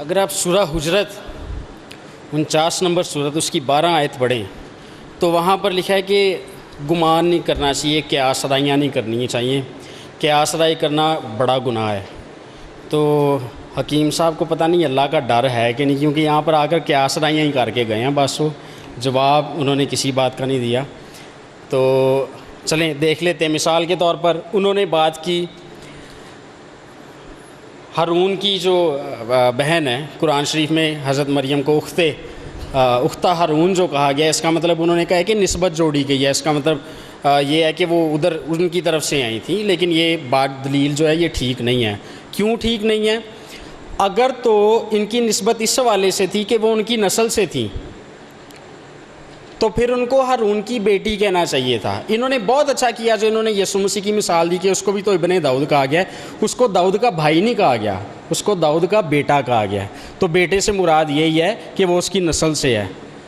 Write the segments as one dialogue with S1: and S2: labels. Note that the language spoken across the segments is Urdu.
S1: اگر آپ سورہ حجرت 49 نمبر سورت اس کی 12 آیت پڑھیں تو وہاں پر لکھا ہے کہ گمان نہیں کرنا چاہیے، قیاس ادائیاں نہیں کرنی چاہیے، قیاس ادائی کرنا بڑا گناہ ہے۔ تو حکیم صاحب کو پتہ نہیں اللہ کا ڈر ہے کہ نہیں، کیونکہ یہاں پر آ کر قیاس ادائیاں ہی کر کے گئے ہیں، بس وہ جواب انہوں نے کسی بات کا نہیں دیا۔ تو چلیں دیکھ لیتے ہیں۔ مثال کے طور پر انہوں نے بات کی ہارون کی جو بہن ہے، قرآن شریف میں حضرت مریم کو اختہ ہارون جو کہا گیا، اس کا مطلب انہوں نے کہا ہے کہ نسبت جوڑی گئی ہے، اس کا مطلب یہ ہے کہ وہ ادھر ان کی طرف سے آئی تھیں، لیکن یہ بات دلیل جو ہے یہ ٹھیک نہیں ہے۔ کیوں ٹھیک نہیں ہے؟ اگر تو ان کی نسبت اس حوالے سے تھی کہ وہ ان کی نسل سے تھیں تو پھر ان کو ہارون کی بیٹی کہنا چاہیے تھا۔ انہوں نے بہت اچھا کیا جو انہوں نے یسوع مسیح کی مثال دی کہ اس کو بھی تو ابن داؤد کہا گیا ہے، اس کو داؤد کا بھائی نہیں کہا گیا، اس کو داؤد کا بیٹا کہا گیا ہے۔ تو بیٹے سے مراد یہی ہے کہ وہ اس کی نسل سے ہے۔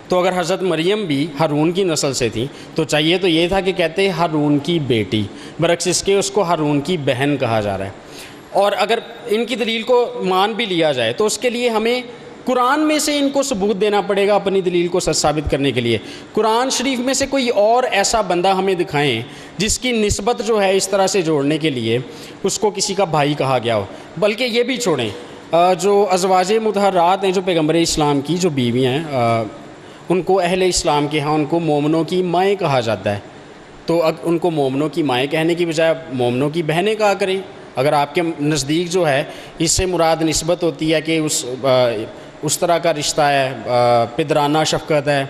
S1: تو اگر حضرت مریم بھی ہارون کی نسل سے تھی تو چاہیے تو یہ تھا کہ کہتے ہارون کی بیٹی، برعکس اس کے اس کو ہارون کی بہن کہا جا رہا ہے۔ اور اگر ان کی دلیل کو مان بھی لیا جائے تو اس کے لیے ہمیں قرآن میں سے ان کو ثبوت دینا پڑے گا اپنی دلیل کو سچ ثابت کرنے کے لیے۔ قرآن شریف میں سے کوئی اور ایسا بندہ ہمیں دکھائیں جس کی نسبت جو ہے اس طرح سے جوڑنے کے لیے اس کو کسی کا بھائی کہا گیا ہو۔ بلکہ یہ بھی چھوڑیں، جو ازواج مطہرات ہیں، جو پیغمبر اسلام کی جو بیوی ہیں، ان کو اہل اسلام کے ہاں ان کو مومنوں کی مائیں کہا جاتا ہے۔ تو ان کو مومنوں کی مائیں کہنے کی بجائے مومنوں کی بہنیں کہا کریں۔ اگر آپ کے نزدیک جو ہے اس سے مراد نسبت ہوتی ہے کہ اس طرح کا رشتہ ہے، پدرانہ شفقت ہے،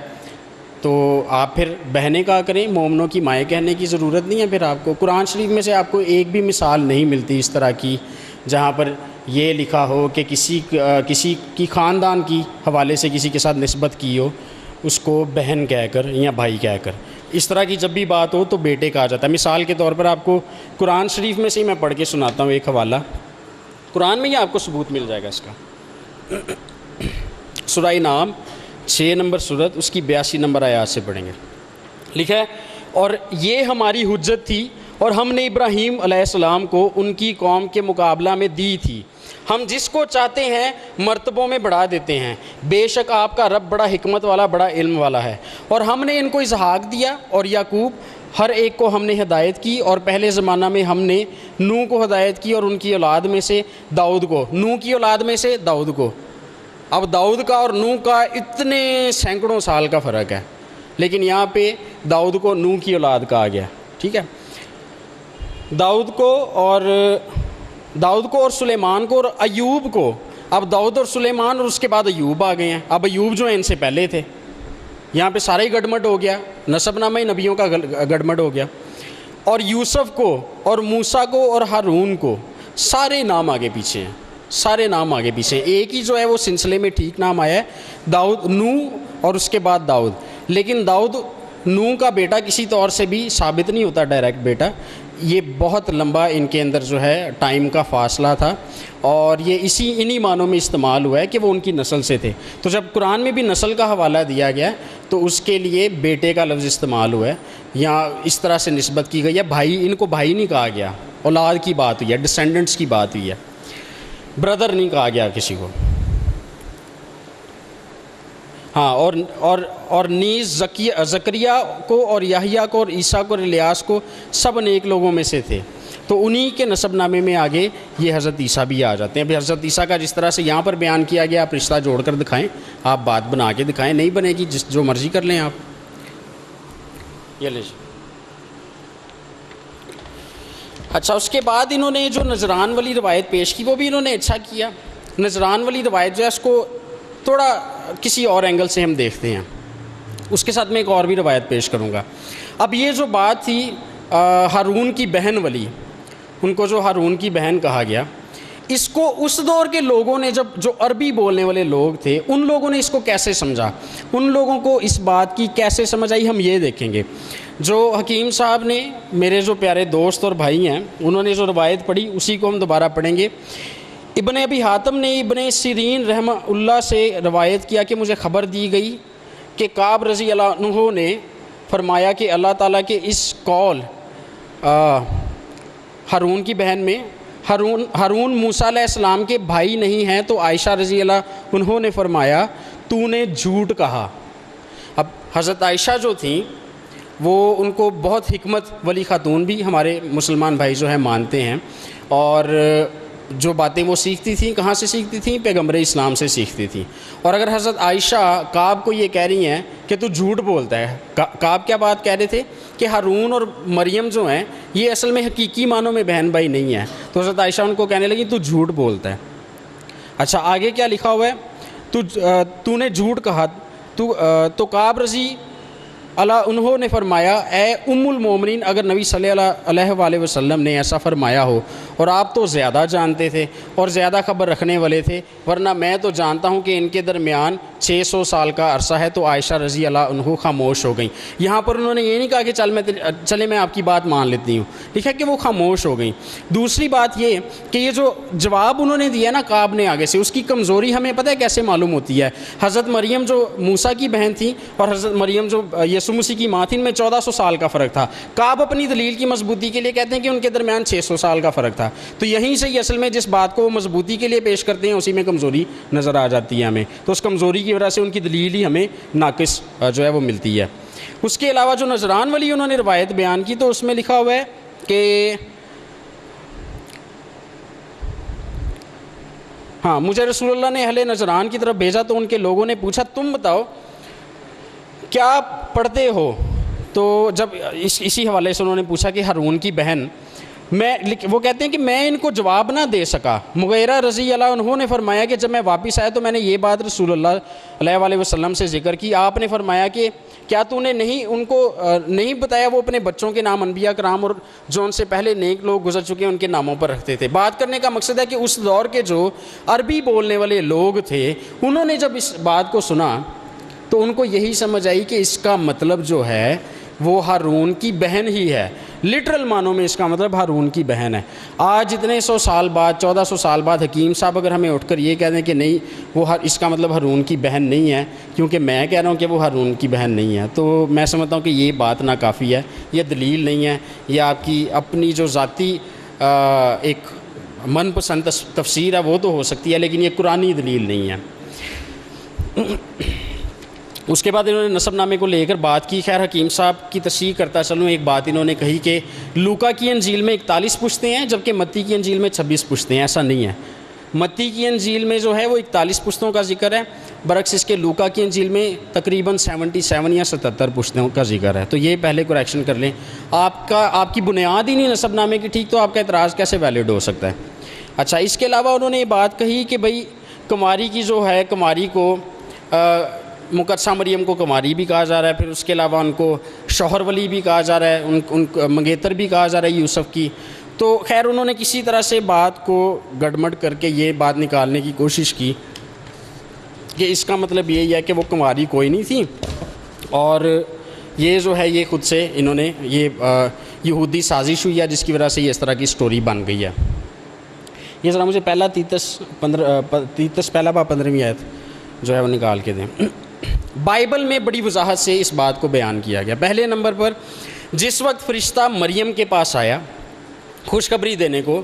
S1: تو آپ پھر بہنیں کہا کریں، مومنوں کی مائیں کہنے کی ضرورت نہیں ہے۔ پھر آپ کو قرآن شریف میں سے آپ کو ایک بھی مثال نہیں ملتی اس طرح کی جہاں پر یہ لکھا ہو کہ کسی کی خاندان کی حوالے سے کسی کے ساتھ نسبت کی ہو، اس کو بہن کہہ کر یا بھائی کہہ کر۔ اس طرح کی جب بھی بات ہو تو بیٹے کہا جاتا ہے۔ مثال کے طور پر آپ کو قرآن شریف میں سے ہی میں پڑھ کے سناتا ہوں ایک حوالہ، قرآن میں ہی آپ کو ثبوت مل جائے گا اس کا۔ سورہ نام 6 نمبر سورت اس کی 82 نمبر آیات سے پڑھیں گے۔ لکھا ہے، اور یہ ہماری حجت تھی اور ہم نے ابراہیم علیہ السلام کو ان کی قوم کے مقابلہ میں دی تھی، ہم جس کو چاہتے ہیں مرتبوں میں بڑھا دیتے ہیں، بے شک آپ کا رب بڑا حکمت والا بڑا علم والا ہے۔ اور ہم نے ان کو اسحاق دیا اور یعقوب، ہر ایک کو ہم نے ہدایت کی، اور پہلے زمانہ میں ہم نے نوح کو ہدایت کی اور ان کی اولاد میں سے داؤد کو، نوح کی اولاد میں سے داؤد کو۔ اب داؤد کا اور نوح کا اتنے سینکڑوں سال کا فرق ہے، لیکن یہاں پہ داؤد کو نوح کی اولاد کہا گیا، ٹھیک ہے۔ داؤد کو اور سلیمان کو اور ایوب کو۔ اب داؤد اور سلیمان اور اس کے بعد ایوب آ گئے ہیں۔ اب ایوب جو ہیں ان سے پہلے تھے، یہاں پہ سارا ہی گڑمٹ ہو گیا، نسب نامہ ہی نبیوں کا گڑمٹ ہو گیا۔ اور یوسف کو اور موسیٰ کو اور ہارون کو، سارے نام آگے پیچھے ہیں، سارے نام آگے پیچھے ہیں۔ ایک ہی جو ہے وہ سلسلے میں ٹھیک نام آیا ہے، داؤد، نوح اور اس کے بعد داؤد۔ لیکن داؤد نوح کا بیٹا کسی طور سے بھی ثابت نہیں ہوتا ڈائریکٹ بیٹا، یہ بہت لمبا ان کے اندر جو ہے ٹائم کا فاصلہ تھا، اور یہ انہی معنوں میں استعمال ہوا ہے کہ وہ ان کی نسل سے تھے۔ تو جب قرآن میں بھی نسل کا حوالہ دیا گیا تو اس کے لیے بیٹے کا لفظ استعمال ہوا ہے، یا اس طرح سے نسبت کی گئی ہے۔ بھائی، ان کو بھائی نہیں کہا گیا، اولاد کی بات ہوئی ہے، ڈسینڈنٹس کی بات ہوئی ہے، بردر نہیں کہا گیا کسی کو۔ ہاں، اور نیز زکریا کو اور یحییٰ کو اور عیسیٰ کو اور الیاس کو، سب نیک لوگوں میں سے تھے۔ تو انہی کے نسب نامے میں آگے یہ حضرت عیسیٰ بھی آ جاتے ہیں۔ ابھی حضرت عیسیٰ کا جس طرح سے یہاں پر بیان کیا گیا، آپ رشتہ جوڑ کر دکھائیں، آپ بات بنا کے دکھائیں، نہیں بنے گی جو مرضی کر لیں آپ۔ یہ لے اچھا، اس کے بعد انہوں نے جو نذران والی روایت پیش کی وہ بھی انہوں نے اچھا کیا۔ نذران والی روایت جو ہے اس کو تھوڑا کسی اور اینگل سے ہم دیکھتے ہیں، اس کے ساتھ میں ایک اور بھی روایت پیش کروں گا۔ اب یہ جو بات تھی ہارون کی بہن والی، ان کو جو ہارون کی بہن کہا گیا، اس کو اس دور کے لوگوں نے، جو عربی بولنے والے لوگ تھے، ان لوگوں نے اس کو کیسے سمجھا، ان لوگوں کو اس بات کی کیسے سمجھ آئی، ہم یہ دیکھیں گے۔ جو حکیم صاحب نے، میرے جو پیارے دوست اور بھائی ہیں، انہوں نے جو روایت پڑھی اسی کو ہم دوبارہ پڑھیں گے۔ ابن ابی حاتم نے ابن سیرین رحمہ اللہ سے روایت کیا کہ مجھے خبر دی گئی کہ کعب رضی اللہ عنہ نے فرمایا کہ اللہ تعالیٰ کے اس قول ہارون کی بہن میں ہارون موسیٰ علیہ السلام کے بھائی نہیں ہیں، تو عائشہ رضی اللہ انہوں نے فرمایا تو نے جھوٹ کہا۔ اب حضرت عائشہ جو تھیں وہ ان کو بہت حکمت والی خاتون بھی ہمارے مسلمان بھائی جو ہیں مانتے ہیں، اور جو باتیں وہ سیکھتی تھیں کہاں سے سیکھتی تھیں؟ پیغمبر اسلام سے سیکھتی تھیں۔ اور اگر حضرت عائشہ کعب کو یہ کہہ رہی ہیں کہ تو جھوٹ بولتا ہے، کعب کیا بات کہہ رہے تھے کہ ہارون اور مریم جو ہیں یہ اصل میں حقیقی معنوں میں بہن بھائی نہیں ہیں، تو حضرت عائشہ ان کو کہنے لگی تو جھوٹ بولتا ہے۔ اچھا آگے کیا لکھا ہوا ہے؟ تو نے جھوٹ کہا۔ تو کعب رضی اللہ انہوں نے فرمایا اے ام المومنین، اگر نبی صلی اللہ علیہ وآلہ وسلم نے ایسا فرمایا ہو اور آپ تو زیادہ جانتے تھے اور زیادہ خبر رکھنے والے تھے، ورنہ میں تو جانتا ہوں کہ ان کے درمیان 600 سال کا عرصہ ہے، تو عائشہ رضی اللہ عنہ خاموش ہو گئیں۔ یہاں پر انہوں نے یہ نہیں کہا کہ چلے میں آپ کی بات مان لیتی ہوں، ٹھیک ہے کہ وہ خاموش ہو گئیں۔ دوسری بات یہ کہ یہ جو جواب انہوں نے دیا نا کعب نے آگے سے، اس کی کمزوری ہمیں پتہ ہے کیسے معلوم ہوتی ہے۔ حضرت مریم جو موسیٰ کی بہن تھی اور حضرت مریم جو یسوع مسیح کی ماں تھی، ان میں 1400 سال کا فرق تھا۔ کعب اپنی دلیل کی مضبوطی کے لیے کہتے ہیں کہ ان کے درمیان 600 سال کا فرق تھا، تو یہیں سے اصل میں جس بات کو وہ مضبوطی کے لیے پیش کرتے ہیں اسی میں کمزوری نظر آ جاتی ہے ہمیں، تو اس کمزوری کی وجہ سے ان کی دلیل ہی ہمیں ناقص جو ہے وہ ملتی ہے۔ اس کے علاوہ جو نجران والی انہوں نے روایت بیان کی تو اس میں لکھا ہوا ہے کہ ہاں مجھے رسول اللہ نے اہل نجران کی طرف بھیجا تو ان کے لوگوں نے پوچھا تم بتاؤ کیا پڑھتے ہو؟ تو جب اسی حوالے سے انہوں نے پوچھا کہ ہارون کی بہن، وہ کہتے ہیں کہ میں ان کو جواب نہ دے سکا۔ مغیرہ رضی اللہ انہوں نے فرمایا کہ جب میں واپس آیا تو میں نے یہ بات رسول اللہ علیہ وآلہ وسلم سے ذکر کی۔ آپ نے فرمایا کہ کیا تو نے ان کو نہیں بتایا وہ اپنے بچوں کے نام انبیاء کرام اور جو ان سے پہلے نیک لوگ گزر چکے ہیں ان کے ناموں پر رکھتے تھے۔ بات کرنے کا مقصد ہے کہ اس دور کے جو عربی بولنے والے لوگ تھے انہوں نے جب اس بات کو سنا تو ان کو یہی سمجھ آئی کہ اس کا مطلب جو ہے وہ ہارون کی بہن ہی ہے، لٹرل معنوں میں اس کا مطلب ہارون کی بہن ہے۔ آج اتنے 100 سال بعد 1400 سال بعد حکیم صاحب اگر ہمیں اٹھ کر یہ کہہ دیں کہ نہیں وہ اس کا مطلب ہارون کی بہن نہیں ہے کیونکہ میں کہہ رہا ہوں کہ وہ ہارون کی بہن نہیں ہے، تو میں سمجھتا ہوں کہ یہ بات ناکافی ہے، یہ دلیل نہیں ہے، یہ آپ کی اپنی جو ذاتی ایک من پسند تفسیر ہے وہ تو ہو سکتی ہے لیکن یہ قرآنی دلیل نہیں ہے۔ اس کے بعد انہوں نے نسب نامے کو لے کر بات کی۔ خیر حکیم صاحب کی تصحیح کرتا چلوں، ایک بات انہوں نے کہی کہ لوکا کی انجیل میں 41 پشتیں ہیں جبکہ متی کی انجیل میں 26 پشتیں ہیں۔ ایسا نہیں ہے، متی کی انجیل میں جو ہے وہ 41 پشتوں کا ذکر ہے، برعکس اس کے لوکا کی انجیل میں تقریباً 77 یا 77 پشتوں کا ذکر ہے۔ تو یہ پہلے کریکشن کر لیں، آپ کی بنیاد ہی نہیں نسب نامے کی ٹھیک، تو آپ کا اعتراض کیسے ویلڈ ہو سکتا ہے؟ اچھا اس کے علاوہ انہوں نے یہ بات کہی کہ بھئی کماری کی جو ہے، کماری کو مقدسہ مریم کو کماری بھی کہا جا رہا ہے، پھر اس کے علاوہ ان کو شوہر ولی بھی کہا جا رہا ہے، ان منگیتر بھی کہا جا رہا ہے یوسف کی۔ تو خیر انہوں نے کسی طرح سے بات کو گڑمڑ کر کے یہ بات نکالنے کی کوشش کی کہ اس کا مطلب یہی ہے کہ وہ کماری کوئی نہیں تھی، اور یہ جو ہے یہ خود سے انہوں نے یہ یہودی سازش ہوئی ہے جس کی وجہ سے یہ اس طرح کی سٹوری بن گئی ہے۔ یہ ذرا مجھے پہلا تیتس پہلا باب 15ویں آیت جو ہے وہ نکال کے دیں۔ بائبل میں بڑی وضاحت سے اس بات کو بیان کیا گیا۔ پہلے نمبر پر جس وقت فرشتہ مریم کے پاس آیا خوشخبری دینے کو،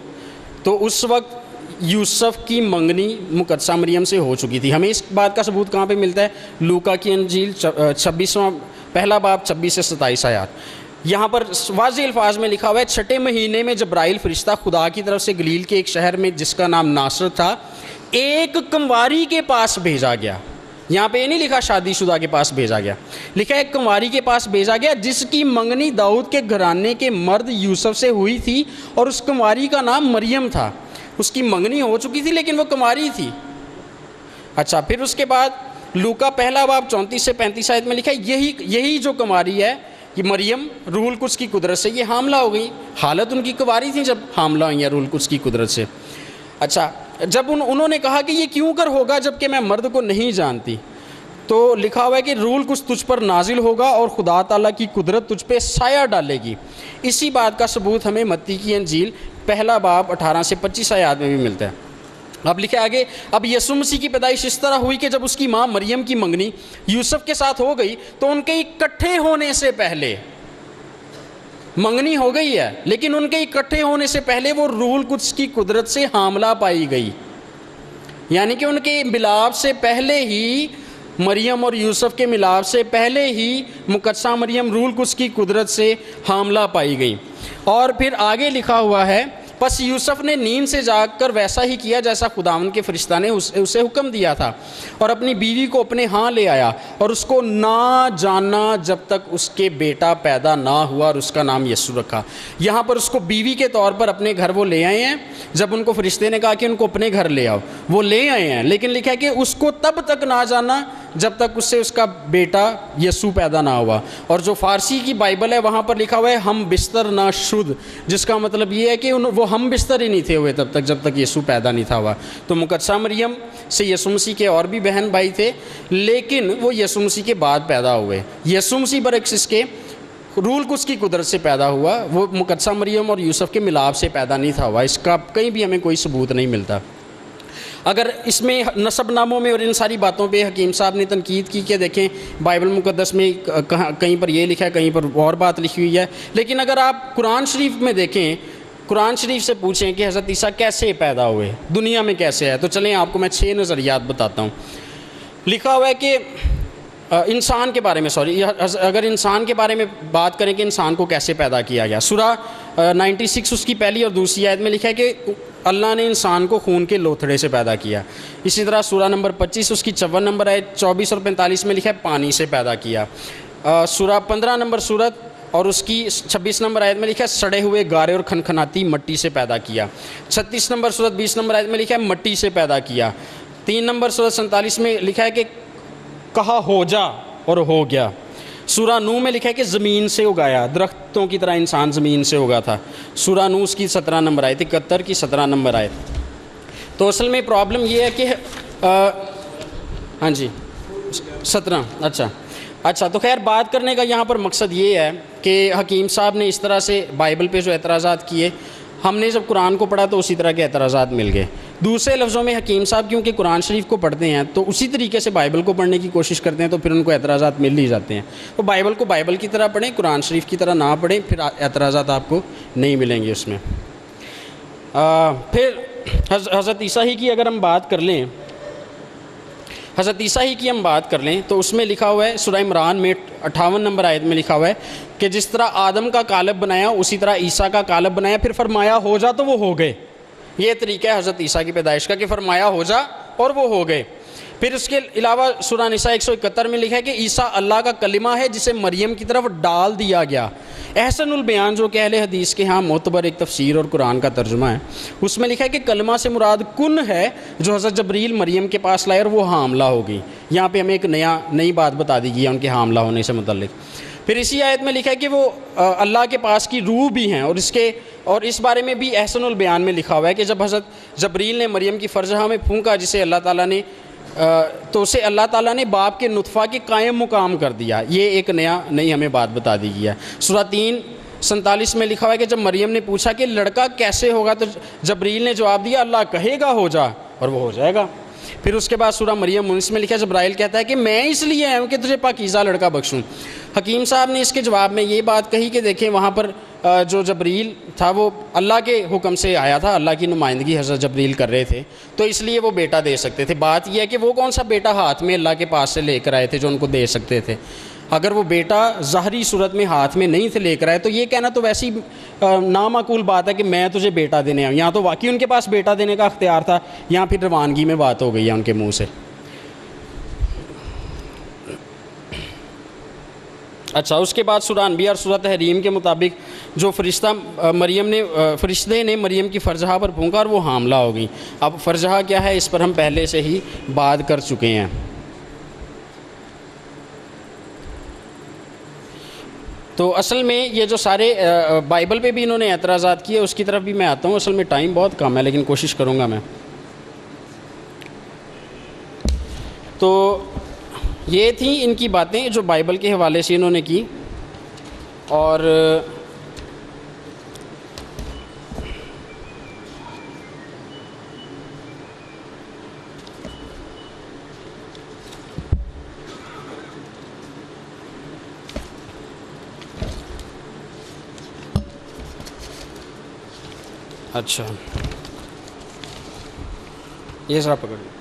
S1: تو اس وقت یوسف کی منگنی مقدسہ مریم سے ہو چکی تھی۔ ہمیں اس بات کا ثبوت کہاں پہ ملتا ہے؟ لوکا کی انجیل 26واں پہلا باب 26 سے 27 آیات۔ یہاں پر واضح الفاظ میں لکھا ہوا ہے 6 مہینے میں جبرائیل فرشتہ خدا کی طرف سے گلیل کے ایک شہر میں جس کا نام ناصرت تھا ایک کنواری کے پاس بھیجا گیا۔ یہاں پہ یہ نہیں لکھا شادی شدہ کے پاس بھیجا گیا، لکھا ایک کنواری کے پاس بھیجا گیا جس کی منگنی داؤد کے گھرانے کے مرد یوسف سے ہوئی تھی، اور اس کنواری کا نام مریم تھا۔ اس کی منگنی ہو چکی تھی لیکن وہ کنواری تھی۔ اچھا پھر اس کے بعد لوکا پہلا باب 34 سے 35 آیت میں لکھا ہے یہی جو کنواری ہے یہ مریم روح القدس کی قدرت سے یہ حاملہ ہو گئی۔ حالت ان کی کنواری تھی جب حاملہ ہوئی ہیں روح القدس کی قدرت سے۔ اچھا جب انہوں نے کہا کہ یہ کیوں کر ہوگا جب کہ میں مرد کو نہیں جانتی، تو لکھا ہوا ہے کہ روح القدس تجھ پر نازل ہوگا اور خدا تعالیٰ کی قدرت تجھ پہ سایہ ڈالے گی۔ اسی بات کا ثبوت ہمیں متی کی انجیل پہلا باب 18 سے 25 آیات میں بھی ملتا ہے۔ اب لکھا آگے، اب یسوع مسیح کی پیدائش اس طرح ہوئی کہ جب اس کی ماں مریم کی منگنی یوسف کے ساتھ ہو گئی تو ان کے اکٹھے ہونے سے پہلے منگنی ہو گئی ہے، لیکن ان کے اکٹھے ہونے سے پہلے وہ روح القدس کی قدرت سے حاملہ پائی گئی، یعنی کہ ان کے ملاپ سے پہلے ہی، مریم اور یوسف کے ملاپ سے پہلے ہی مقدسہ مریم روح القدس کی قدرت سے حاملہ پائی گئی۔ اور پھر آگے لکھا ہوا ہے، پس یوسف نے نیند سے جاگ کر ویسا ہی کیا جیسا خداوند کے فرشتہ نے اسے حکم دیا تھا، اور اپنی بیوی کو اپنے ہاں لے آیا، اور اس کو نہ جانا جب تک اس کے بیٹا پیدا نہ ہوا، اور اس کا نام یسوع رکھا۔ یہاں پر اس کو بیوی کے طور پر اپنے گھر وہ لے آئے ہیں، جب ان کو فرشتے نے کہا کہ ان کو اپنے گھر لے آؤ، وہ لے آئے ہیں، لیکن لکھا ہے کہ اس کو تب تک نہ جانا جب تک اس سے اس کا بیٹا یسوع پیدا نہ ہوا۔ اور جو فارسی کی بائبل ہے وہاں پر لکھا ہوا ہے ہم بستر نہ شد، جس کا مطلب یہ ہے کہ وہ ہم بستر ہی نہیں تھے ہوئے تب تک جب تک یسوع پیدا نہیں تھا ہوا۔ تو مقدسہ مریم سے یسوع مسیح کے اور بھی بہن بھائی تھے، لیکن وہ یسوع مسیح کے بعد پیدا ہوئے۔ یسوع مسیح برعکس اس کے روح القدس کی قدرت سے پیدا ہوا، وہ مقدسہ مریم اور یوسف کے ملاپ سے پیدا نہیں تھا ہوا۔ اس کا کہیں بھی ہمیں کوئی ثبوت نہیں ملتا۔ اگر اس میں نسب ناموں میں اور ان ساری باتوں پہ حکیم صاحب نے تنقید کی کہ دیکھیں بائبل مقدس میں کہیں پر یہ لکھا ہے، کہیں پر اور بات لکھی ہوئی ہے، لیکن اگر آپ قرآن شریف میں دیکھیں، قرآن شریف سے پوچھیں کہ حضرت عیسیٰ کیسے پیدا ہوئے، دنیا میں کیسے ہے، تو چلیں آپ کو میں 6 نظریات بتاتا ہوں۔ لکھا ہوا ہے کہ انسان کے بارے میں اگر انسان کے بارے میں بات کریں کہ انسان کو کیسے پیدا کیا گیا، سورہ 96 اس کی پہلی اور دوسری آیت میں لکھا ہے کہ اللہ نے انسان کو خون کے لوتھڑے سے پیدا کیا۔ اسی طرح سورہ نمبر 25 اس کی 54 نمبر آیت 24 اور 45 میں لکھا ہے پانی سے پیدا کیا۔ سورہ 15 نمبر سورت اور اس کی 26 نمبر آیت میں لکھا ہے سڑے ہوئے گارے اور کھنکھناتی مٹی سے پیدا کیا۔ 36 نمبر سورت 20 نمبر آیت میں لکھا ہے مٹی سے پیدا کیا۔ 3 نمبر سورت 47 میں لکھا ہے کہ کہا ہو جا اور ہو گیا۔ سورہ نو میں لکھا ہے کہ زمین سے اگایا، درختوں کی طرح انسان زمین سے اگا تھا۔ سورہ نو اس کی 17 نمبر آیت، 71 کی 17 نمبر آیت۔ تو اصل میں پرابلم یہ ہے کہ ہاں جی 17 اچھا تو خیر بات کرنے کا یہاں پر مقصد یہ ہے کہ حکیم صاحب نے اس طرح سے بائبل پہ جو اعتراضات کیے، ہم نے جب قرآن کو پڑھا تو اسی طرح کے اعتراضات مل گئے۔ دوسرے لفظوں میں حکیم صاحب کیونکہ قرآن شریف کو پڑھتے ہیں تو اسی طریقے سے بائبل کو پڑھنے کی کوشش کرتے ہیں، تو پھر ان کو اعتراضات مل ہی جاتے ہیں۔ تو بائبل کو بائبل کی طرح پڑھیں، قرآن شریف کی طرح نہ پڑھیں، پھر اعتراضات آپ کو نہیں ملیں گے اس میں۔ پھر حضرت عیسیٰ ہی کی اگر ہم بات کر لیں، تو اس میں لکھا ہوا ہے سورہ عمران میں 58 نمبر آیت میں لکھا ہوا ہے کہ جس طرح آدم کا قالب بنایا اسی طرح عیسیٰ کا قالب بنایا، پھر فرمایا ہو جا تو وہ ہو گئے۔ یہ طریقہ ہے حضرت عیسیٰ کی پیدائش کا کہ فرمایا ہو جا اور وہ ہو گئے۔ پھر اس کے علاوہ سورہ نساء 171 میں لکھا ہے کہ عیسیٰ اللہ کا کلمہ ہے جسے مریم کی طرف ڈال دیا گیا۔ احسن البیان جو کہ اہل حدیث کے ہاں معتبر ایک تفسیر اور قرآن کا ترجمہ ہے، اس میں لکھا ہے کہ کلمہ سے مراد کن ہے جو حضرت جبریل مریم کے پاس لائے اور وہ حاملہ ہوگی۔ یہاں پہ ہمیں ایک نئی بات بتا دی گئی ہے ان کے حاملہ ہونے سے متعلق۔ پھر اسی آیت میں لکھا ہے کہ وہ اللہ کے پاس کی روح بھی ہیں، اور اس بارے میں بھی احسن البیان میں لکھا ہوا ہے کہ جب حضرت جبریل نے مریم کی فرجہ میں پھونکا جسے اللہ تعالیٰ نے تو اسے اللہ تعالیٰ نے باپ کے نطفہ کے قائم مقام کر دیا۔ یہ ایک نئی ہمیں بات بتا دی گئی ہے۔ سورہ 3:47 میں لکھا ہوا ہے کہ جب مریم نے پوچھا کہ لڑکا کیسے ہوگا تو جبریل نے جواب دیا اللہ کہے گا ہو جا اور وہ ہو جائے گا۔ پھر اس کے بعد سورہ مریم 19 میں لکھا ہے جبرائیل کہتا ہے کہ میں اس لیے آیا ہوں کہ تجھے پاکیزہ لڑکا بخشوں۔ حکیم صاحب نے اس کے جواب میں یہ بات کہی کہ دیکھیں وہاں پر جو جبریل تھا وہ اللہ کے حکم سے آیا تھا، اللہ کی نمائندگی حضرت جبریل کر رہے تھے، تو اس لیے وہ بیٹا دے سکتے تھے۔ بات یہ ہے کہ وہ کون سا بیٹا ہاتھ میں اللہ کے پاس سے لے کر آئے تھے جو ان کو دے سکتے تھے۔ اگر وہ بیٹا ظاہری صورت میں ہاتھ میں نہیں تھے لے کر آئے تو یہ کہنا تو ویسی نامعقول بات ہے کہ میں تجھے بیٹا دینے آؤں۔ یہاں تو واقعی ان کے پاس بیٹا دینے کا اختیار تھا، یہاں پھر روانگی میں بات ہو گئی ہے ان کے منہ سے۔ اچھا اس کے بعد سورہ انبیاء اور سورہ تحریم کے مطابق جو فرشتے نے مریم کی فرجہ پر پھونکا اور وہ حاملہ ہو گئی۔ اب فرجہ کیا ہے اس پر ہم پہلے سے ہی بات کر چکے ہیں۔ تو اصل میں یہ جو سارے بائبل پہ بھی انہوں نے اعتراضات کیے اس کی طرف بھی میں آتا ہوں۔ اصل میں ٹائم بہت کم ہے لیکن کوشش کروں گا میں۔ تو یہ تھیں ان کی باتیں جو بائبل کے حوالے سے انہوں نے کی، اور اچھا یہ ذرا پکڑ لیں.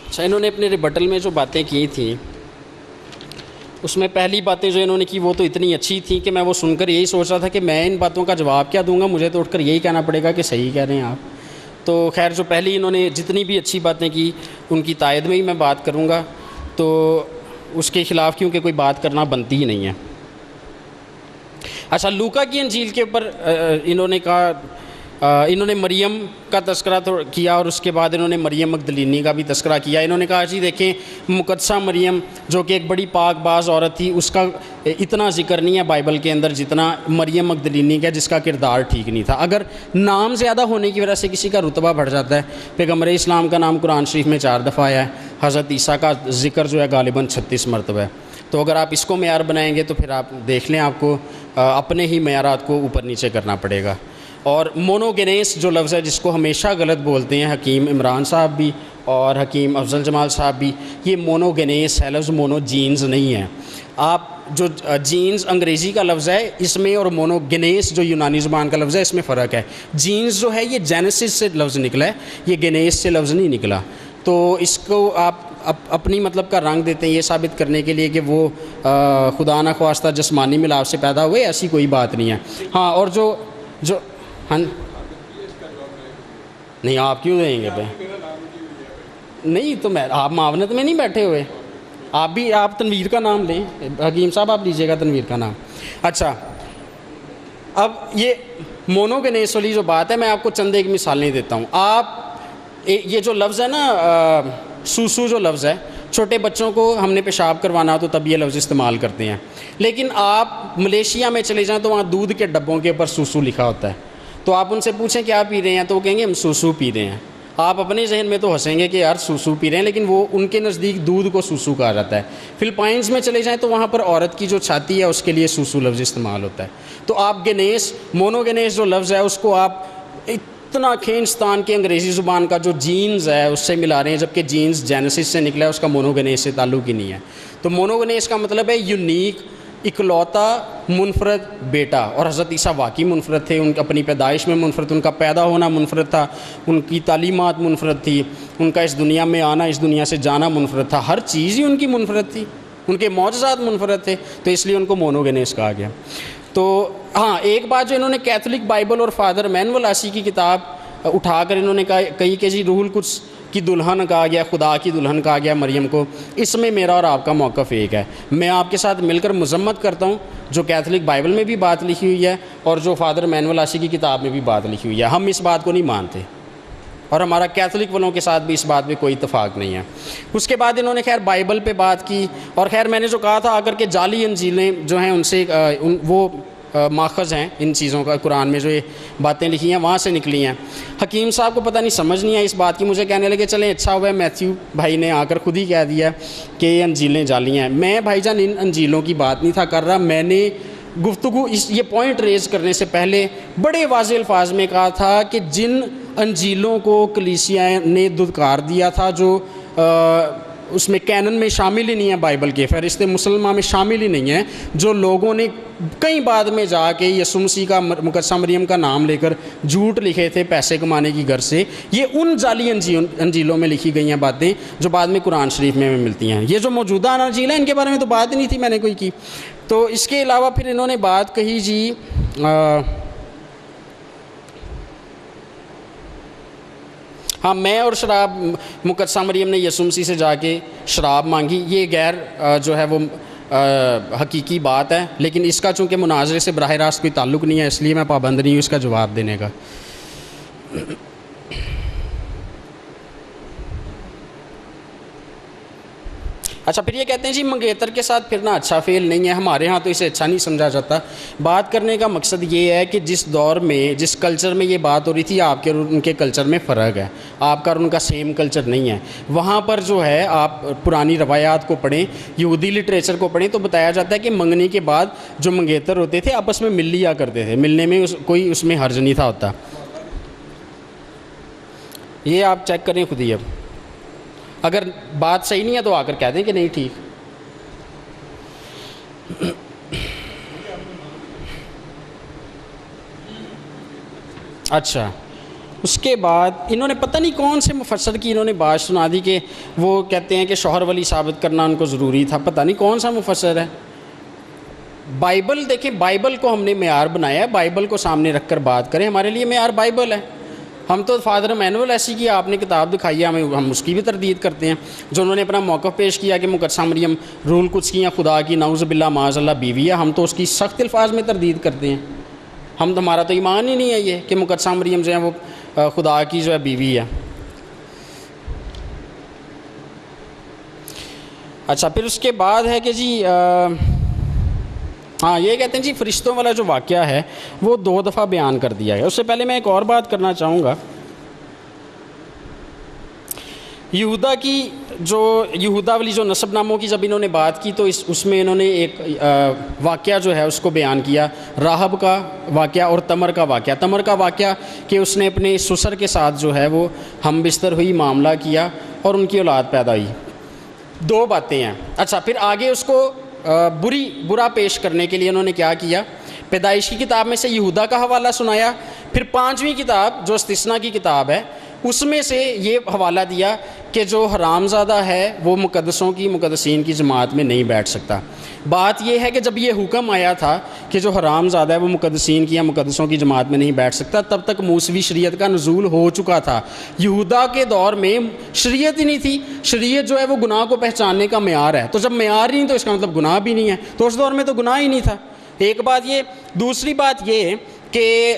S1: اچھا انہوں نے اپنے ریبٹل میں جو باتیں کی تھیں اس میں پہلی باتیں جو انہوں نے کی وہ تو اتنی اچھی تھی کہ میں وہ سن کر یہی سوچ رہا تھا کہ میں ان باتوں کا جواب کیا دوں گا. مجھے تو اٹھ کر یہی کہنا پڑے گا کہ صحیح کہہ رہے ہیں آپ. تو خیر جو پہلی انہوں نے جتنی بھی اچھی باتیں کی ان کی تائید میں ہی میں بات کروں گا, تو اس کے خلاف کیونکہ کوئی بات کرنا بنتی ہی نہیں ہے. اچھا لوکا کی انجیل کے اوپر انہوں نے کہا, انہوں نے مریم کا تذکرہ کیا اور اس کے بعد انہوں نے مریم مگدلینی کا بھی تذکرہ کیا. انہوں نے کہا جی دیکھیں مقدسہ مریم جو کہ ایک بڑی پاک باز عورت تھی, اس کا اتنا ذکر نہیں ہے بائبل کے اندر جتنا مریم مگدلینی کا, جس کا کردار ٹھیک نہیں تھا. اگر نام زیادہ ہونے کی وجہ سے کسی کا رتبہ بڑھ جاتا ہے, پیغمبر اسلام کا نام قرآن شریف میں 4 دفعہ آیا ہے, حضرت عیسیٰ کا ذکر جو ہے غالباً 36 مرتبہ ہے. تو اگر آپ اس کو معیار بنائیں گے تو پھر آپ دیکھ لیں آپ کو اپنے ہی معیارات کو اوپر نیچے کرنا پڑے گا. اور مونوگینیس جو لفظ ہے جس کو ہمیشہ غلط بولتے ہیں حکیم عمران صاحب بھی اور حکیم افضل جمال صاحب بھی, یہ مونوگینیس ہے, لفظ مونو جینز نہیں ہے. آپ جو جینز انگریزی کا لفظ ہے اس میں اور مونوگینیس جو یونانی زبان کا لفظ ہے اس میں فرق ہے. جینز جو ہے یہ جینیسس سے لفظ نکلا ہے, یہ گینیس سے لفظ نہیں نکلا. تو اس کو آپ اپنی مطلب کا رنگ دیتے ہیں یہ ثابت کرنے کے لیے کہ وہ خدا نخواستہ جسمانی ملاپ سے پیدا ہوئے, ایسی کوئی بات نہیں ہے. ہاں اور جو ہاں نہیں آپ کیوں دیں گے پہ نہیں تو میں آپ معاونت میں نہیں بیٹھے ہوئے, آپ تنویر کا نام لیں, حکیم صاحب آپ لیجیے گا تنویر کا نام. اچھا اب یہ مونوگینیس والی جو بات ہے میں آپ کو چند ایک مثالیں دیتا ہوں. آپ یہ جو لفظ ہے نا سوسو جو لفظ ہے, چھوٹے بچوں کو ہم نے پیشاب کروانا ہو تو تب یہ لفظ استعمال کرتے ہیں. لیکن آپ ملیشیا میں چلے جائیں تو وہاں دودھ کے ڈبوں کے اوپر سوسو لکھا ہوتا ہے. تو آپ ان سے پوچھیں کیا پی رہے ہیں تو وہ کہیں گے ہم سوسو پی رہے ہیں. آپ اپنے ذہن میں تو ہنسیں گے کہ یار سوسو پی رہے ہیں, لیکن وہ ان کے نزدیک دودھ کو سوسو کہا جاتا ہے. فلپائنز میں چلے جائیں تو وہاں پر عورت کی جو چھاتی ہے اس کے لیے سوسو لفظ استعمال ہوتا ہے. تو آپ گینیس مونوگینیس جو لفظ ہے اس کو آپ اتنا کھینچتان کے انگریزی زبان کا جو جینز ہے اس سے ملا رہے ہیں, جبکہ جینز جینیسس سے نکلا ہے, اس کا مونوگینیس سے تعلق ہی نہیں ہے. تو مونوگینیس کا مطلب ہے یونیک, اکلوتا, منفرد بیٹا. اور حضرت عیسیٰ واقعی منفرد تھے, ان اپنی پیدائش میں منفرد, ان کا پیدا ہونا منفرد تھا, ان کی تعلیمات منفرد تھی, ان کا اس دنیا میں آنا اس دنیا سے جانا منفرد تھا, ہر چیز ہی ان کی منفرد تھی, ان کے معجزات منفرد تھے, تو اس لیے ان کو مونوگینیس کہا گیا. تو ہاں ایک بات جو انہوں نے کیتھولک بائبل اور فادر مینول آسی کی کتاب اٹھا کر انہوں نے کہی کہ جی روح القدس کی دلہن کہا گیا, خدا کی دلہن کہا گیا مریم کو, اس میں میرا اور آپ کا موقف ایک ہے. میں آپ کے ساتھ مل کر مذمت کرتا ہوں جو کیتھولک بائبل میں بھی بات لکھی ہوئی ہے اور جو فادر مینول آسی کی کتاب میں بھی بات لکھی ہوئی ہے. ہم اس بات کو نہیں مانتے اور ہمارا کیتھولک والوں کے ساتھ بھی اس بات پہ کوئی اتفاق نہیں ہے. اس کے بعد انہوں نے خیر بائبل پہ بات کی, اور خیر میں نے جو کہا تھا آ کر کے جعلی انجیلیں جو ہیں ان سے وہ ماخذ ہیں ان چیزوں کا, قرآن میں جو یہ باتیں لکھی ہیں وہاں سے نکلی ہیں. حکیم صاحب کو پتہ نہیں سمجھ نہیں آئی اس بات کی, مجھے کہنے لگے چلیں اچھا ہوا ہے میتھیو بھائی نے آ کر خود ہی کہہ دیا کہ یہ انجیلیں جعلی ہیں. میں بھائی جان ان انجیلوں کی بات نہیں تھا کر رہا, میں نے گفتگو یہ پوائنٹ ریز کرنے سے پہلے بڑے واضح الفاظ میں کہا تھا کہ جن انجیلوں کو کلیسیا نے دھتکار دیا تھا, جو اس میں کینن میں شامل ہی نہیں ہے, بائبل کے فہرست مسلمہ میں شامل ہی نہیں ہے, جو لوگوں نے کئی بعد میں جا کے یسوع مسیح کا مقدسہ مریم کا نام لے کر جھوٹ لکھے تھے پیسے کمانے کی غرض سے, یہ ان جعلی انجیلوں میں لکھی گئی ہیں باتیں جو بعد میں قرآن شریف میں ملتی ہیں. یہ جو موجودہ انجیل ہیں ان کے بارے میں تو بات ہی نہیں تھی میں نے کوئی کی. تو اس کے علاوہ پھر انہوں نے بات کہی جی ہاں میں اور شراب, مقدسہ مریم نے یسوع مسیح سے جا کے شراب مانگی, یہ غیر جو ہے وہ حقیقی بات ہے, لیکن اس کا چونکہ مناظرے سے براہ راست کوئی تعلق نہیں ہے اس لیے میں پابند نہیں ہوں اس کا جواب دینے کا. اچھا پھر یہ کہتے ہیں جی منگیتر کے ساتھ پھرنا اچھا فعل نہیں ہے, ہمارے ہاں تو اسے اچھا نہیں سمجھا جاتا. بات کرنے کا مقصد یہ ہے کہ جس دور میں جس کلچر میں یہ بات ہو رہی تھی آپ کے اور ان کے کلچر میں فرق ہے, آپ کا اور ان کا سیم کلچر نہیں ہے. وہاں پر جو ہے آپ پرانی روایات کو پڑھیں, یہودی لٹریچر کو پڑھیں تو بتایا جاتا ہے کہ منگنی کے بعد جو منگیتر ہوتے تھے آپس میں مل لیا کرتے تھے, ملنے میں کوئی اس میں حرج نہیں تھا ہوتا. یہ آپ چیک کریں خود ہی, اب اگر بات صحیح نہیں ہے تو آ کر کہہ دیں کہ نہیں ٹھیک. اچھا، اس کے بعد انہوں نے پتہ نہیں کون سے مفسر کی انہوں نے بات سنا دی کہ وہ کہتے ہیں کہ شوہر ولی ثابت کرنا ان کو ضروری تھا، پتہ نہیں کون سا مفسر ہے۔ بائبل دیکھیں، بائبل کو ہم نے معیار بنایا ہے، بائبل کو سامنے رکھ کر بات کریں، ہمارے لیے معیار بائبل ہے۔ ہم تو فادر مینول ایسی کی آپ نے کتاب دکھائی ہے ہمیں، ہم اس کی بھی تردید کرتے ہیں۔ جو انہوں نے اپنا موقف پیش کیا کہ مقدسہ مریم رول القدس کی یا خدا کی نعوذ باللہ معاذ اللہ بیوی ہے، ہم تو اس کی سخت الفاظ میں تردید کرتے ہیں۔ ہمارا تو ایمان ہی نہیں ہے یہ کہ مقدسہ مریم جو ہے وہ خدا کی جو ہے بیوی ہے۔ اچھا، پھر اس کے بعد ہے کہ جی ہاں یہ کہتے ہیں جی فرشتوں والا جو واقعہ ہے وہ 2 دفعہ بیان کر دیا ہے۔ اس سے پہلے میں ایک اور بات کرنا چاہوں گا، یہودا کی جو یہودا والی جو نسب ناموں کی جب انہوں نے بات کی تو اس میں انہوں نے ایک واقعہ جو ہے اس کو بیان کیا، راہب کا واقعہ اور تمر کا واقعہ۔ تمر کا واقعہ کہ اس نے اپنے سسر کے ساتھ جو ہے وہ ہم بستر ہوئی، معاملہ کیا اور ان کی اولاد پیدا ہوئی۔ 2 باتیں ہیں۔ اچھا، پھر آگے اس کو برا پیش کرنے کے لیے انہوں نے کیا کیا، پیدائش کی کتاب میں سے یہودا کا حوالہ سنایا، پھر 5ویں کتاب جو استثنا کی کتاب ہے اس میں سے یہ حوالہ دیا کہ جو حرام زادہ ہے وہ مقدسین کی جماعت میں نہیں بیٹھ سکتا۔ بات یہ ہے کہ جب یہ حکم آیا تھا کہ جو حرام زادہ ہے وہ مقدسین کی یا مقدسوں کی جماعت میں نہیں بیٹھ سکتا، تب تک موسوی شریعت کا نزول ہو چکا تھا۔ یہودا کے دور میں شریعت ہی نہیں تھی، شریعت جو ہے وہ گناہ کو پہچاننے کا معیار ہے، تو جب معیار نہیں تو اس کا مطلب گناہ بھی نہیں ہے، تو اس دور میں تو گناہ ہی نہیں تھا۔ ایک بات یہ، دوسری بات یہ کہ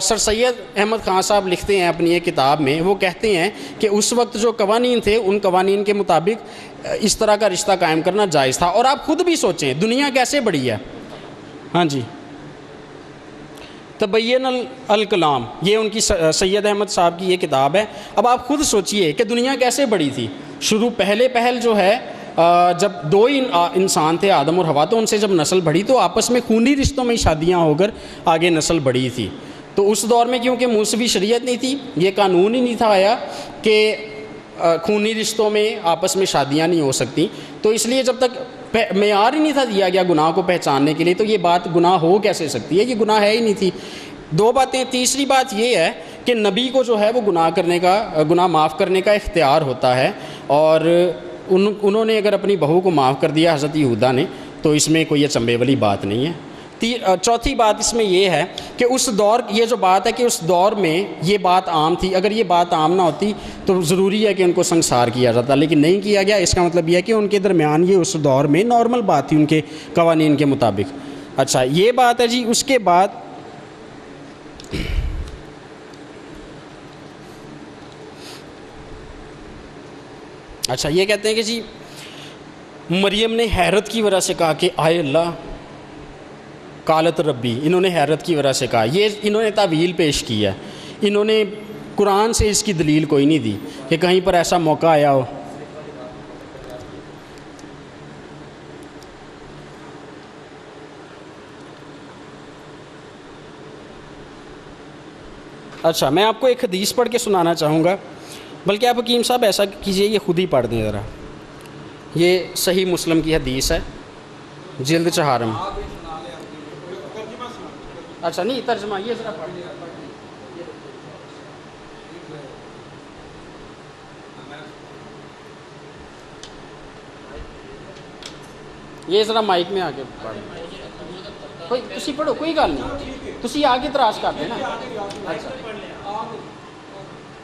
S1: سر سید احمد خان صاحب لکھتے ہیں اپنی ایک کتاب میں، وہ کہتے ہیں کہ اس وقت جو قوانین تھے ان قوانین کے مطابق اس طرح کا رشتہ قائم کرنا جائز تھا۔ اور آپ خود بھی سوچیں دنیا کیسے بڑی ہے۔ ہاں جی، تبین الکلام، یہ ان کی سید احمد صاحب کی یہ کتاب ہے۔ اب آپ خود سوچئے کہ دنیا کیسے بڑی تھی۔ پہل جو ہے جب 2 ہی انسان تھے، آدم اور حوا، تو ان سے جب نسل بڑھی تو آپس میں خونی رشتوں میں شادیاں ہو کر آگے نسل بڑھی تھی۔ تو اس دور میں کیونکہ موسوی شریعت نہیں تھی، یہ قانون ہی نہیں تھا آیا کہ خونی رشتوں میں آپس میں شادیاں نہیں ہو سکتی، تو اس لیے جب تک معیار ہی نہیں تھا دیا گیا گناہ کو پہچاننے کے لیے، تو یہ بات گناہ ہو کیسے سکتی ہے، یہ گناہ ہے ہی نہیں تھی۔ 2 باتیں۔ تیسری بات یہ ہے کہ نبی کو جو ہے وہ گناہ معاف کرنے کا اختیار ہوتا ہے، اور انہوں نے اگر اپنی بہو کو معاف کر دیا حضرت یہودا نے، تو اس میں کوئی اچنبے والی بات نہیں ہے۔ چوتھی بات اس میں یہ ہے کہ اس دور، یہ جو بات ہے کہ اس دور میں یہ بات عام تھی، اگر یہ بات عام نہ ہوتی تو ضروری ہے کہ ان کو سنسار کیا جاتا، لیکن نہیں کیا گیا۔ اس کا مطلب یہ ہے کہ ان کے درمیان یہ اس دور میں نارمل بات تھی ان کے قوانین کے مطابق۔ اچھا، یہ بات ہے جی۔ اس کے بعد اچھا یہ کہتے ہیں کہ جی مریم نے حیرت کی وجہ سے کہا کہ آئے اللہ قالت ربی، انہوں نے حیرت کی وجہ سے کہا، یہ انہوں نے تعویل پیش کی ہے، انہوں نے قرآن سے اس کی دلیل کوئی نہیں دی کہ کہیں پر ایسا موقع آیا ہو۔ اچھا، میں آپ کو ایک حدیث پڑھ کے سنانا چاہوں گا، بلکہ آپ حکیم صاحب ایسا کیجئے یہ خود ہی پڑھ دیں ذرا۔ یہ صحیح مسلم کی حدیث ہے، جلد 4۔ اچھا نہیں ترجمہ، یہ ذرا پڑھ دیں۔ یہ ذرا مائک میں آگے پڑھ کوئی تسی پڑھو، کوئی گل نہیں، تسی آگے تراش کر دیں نا۔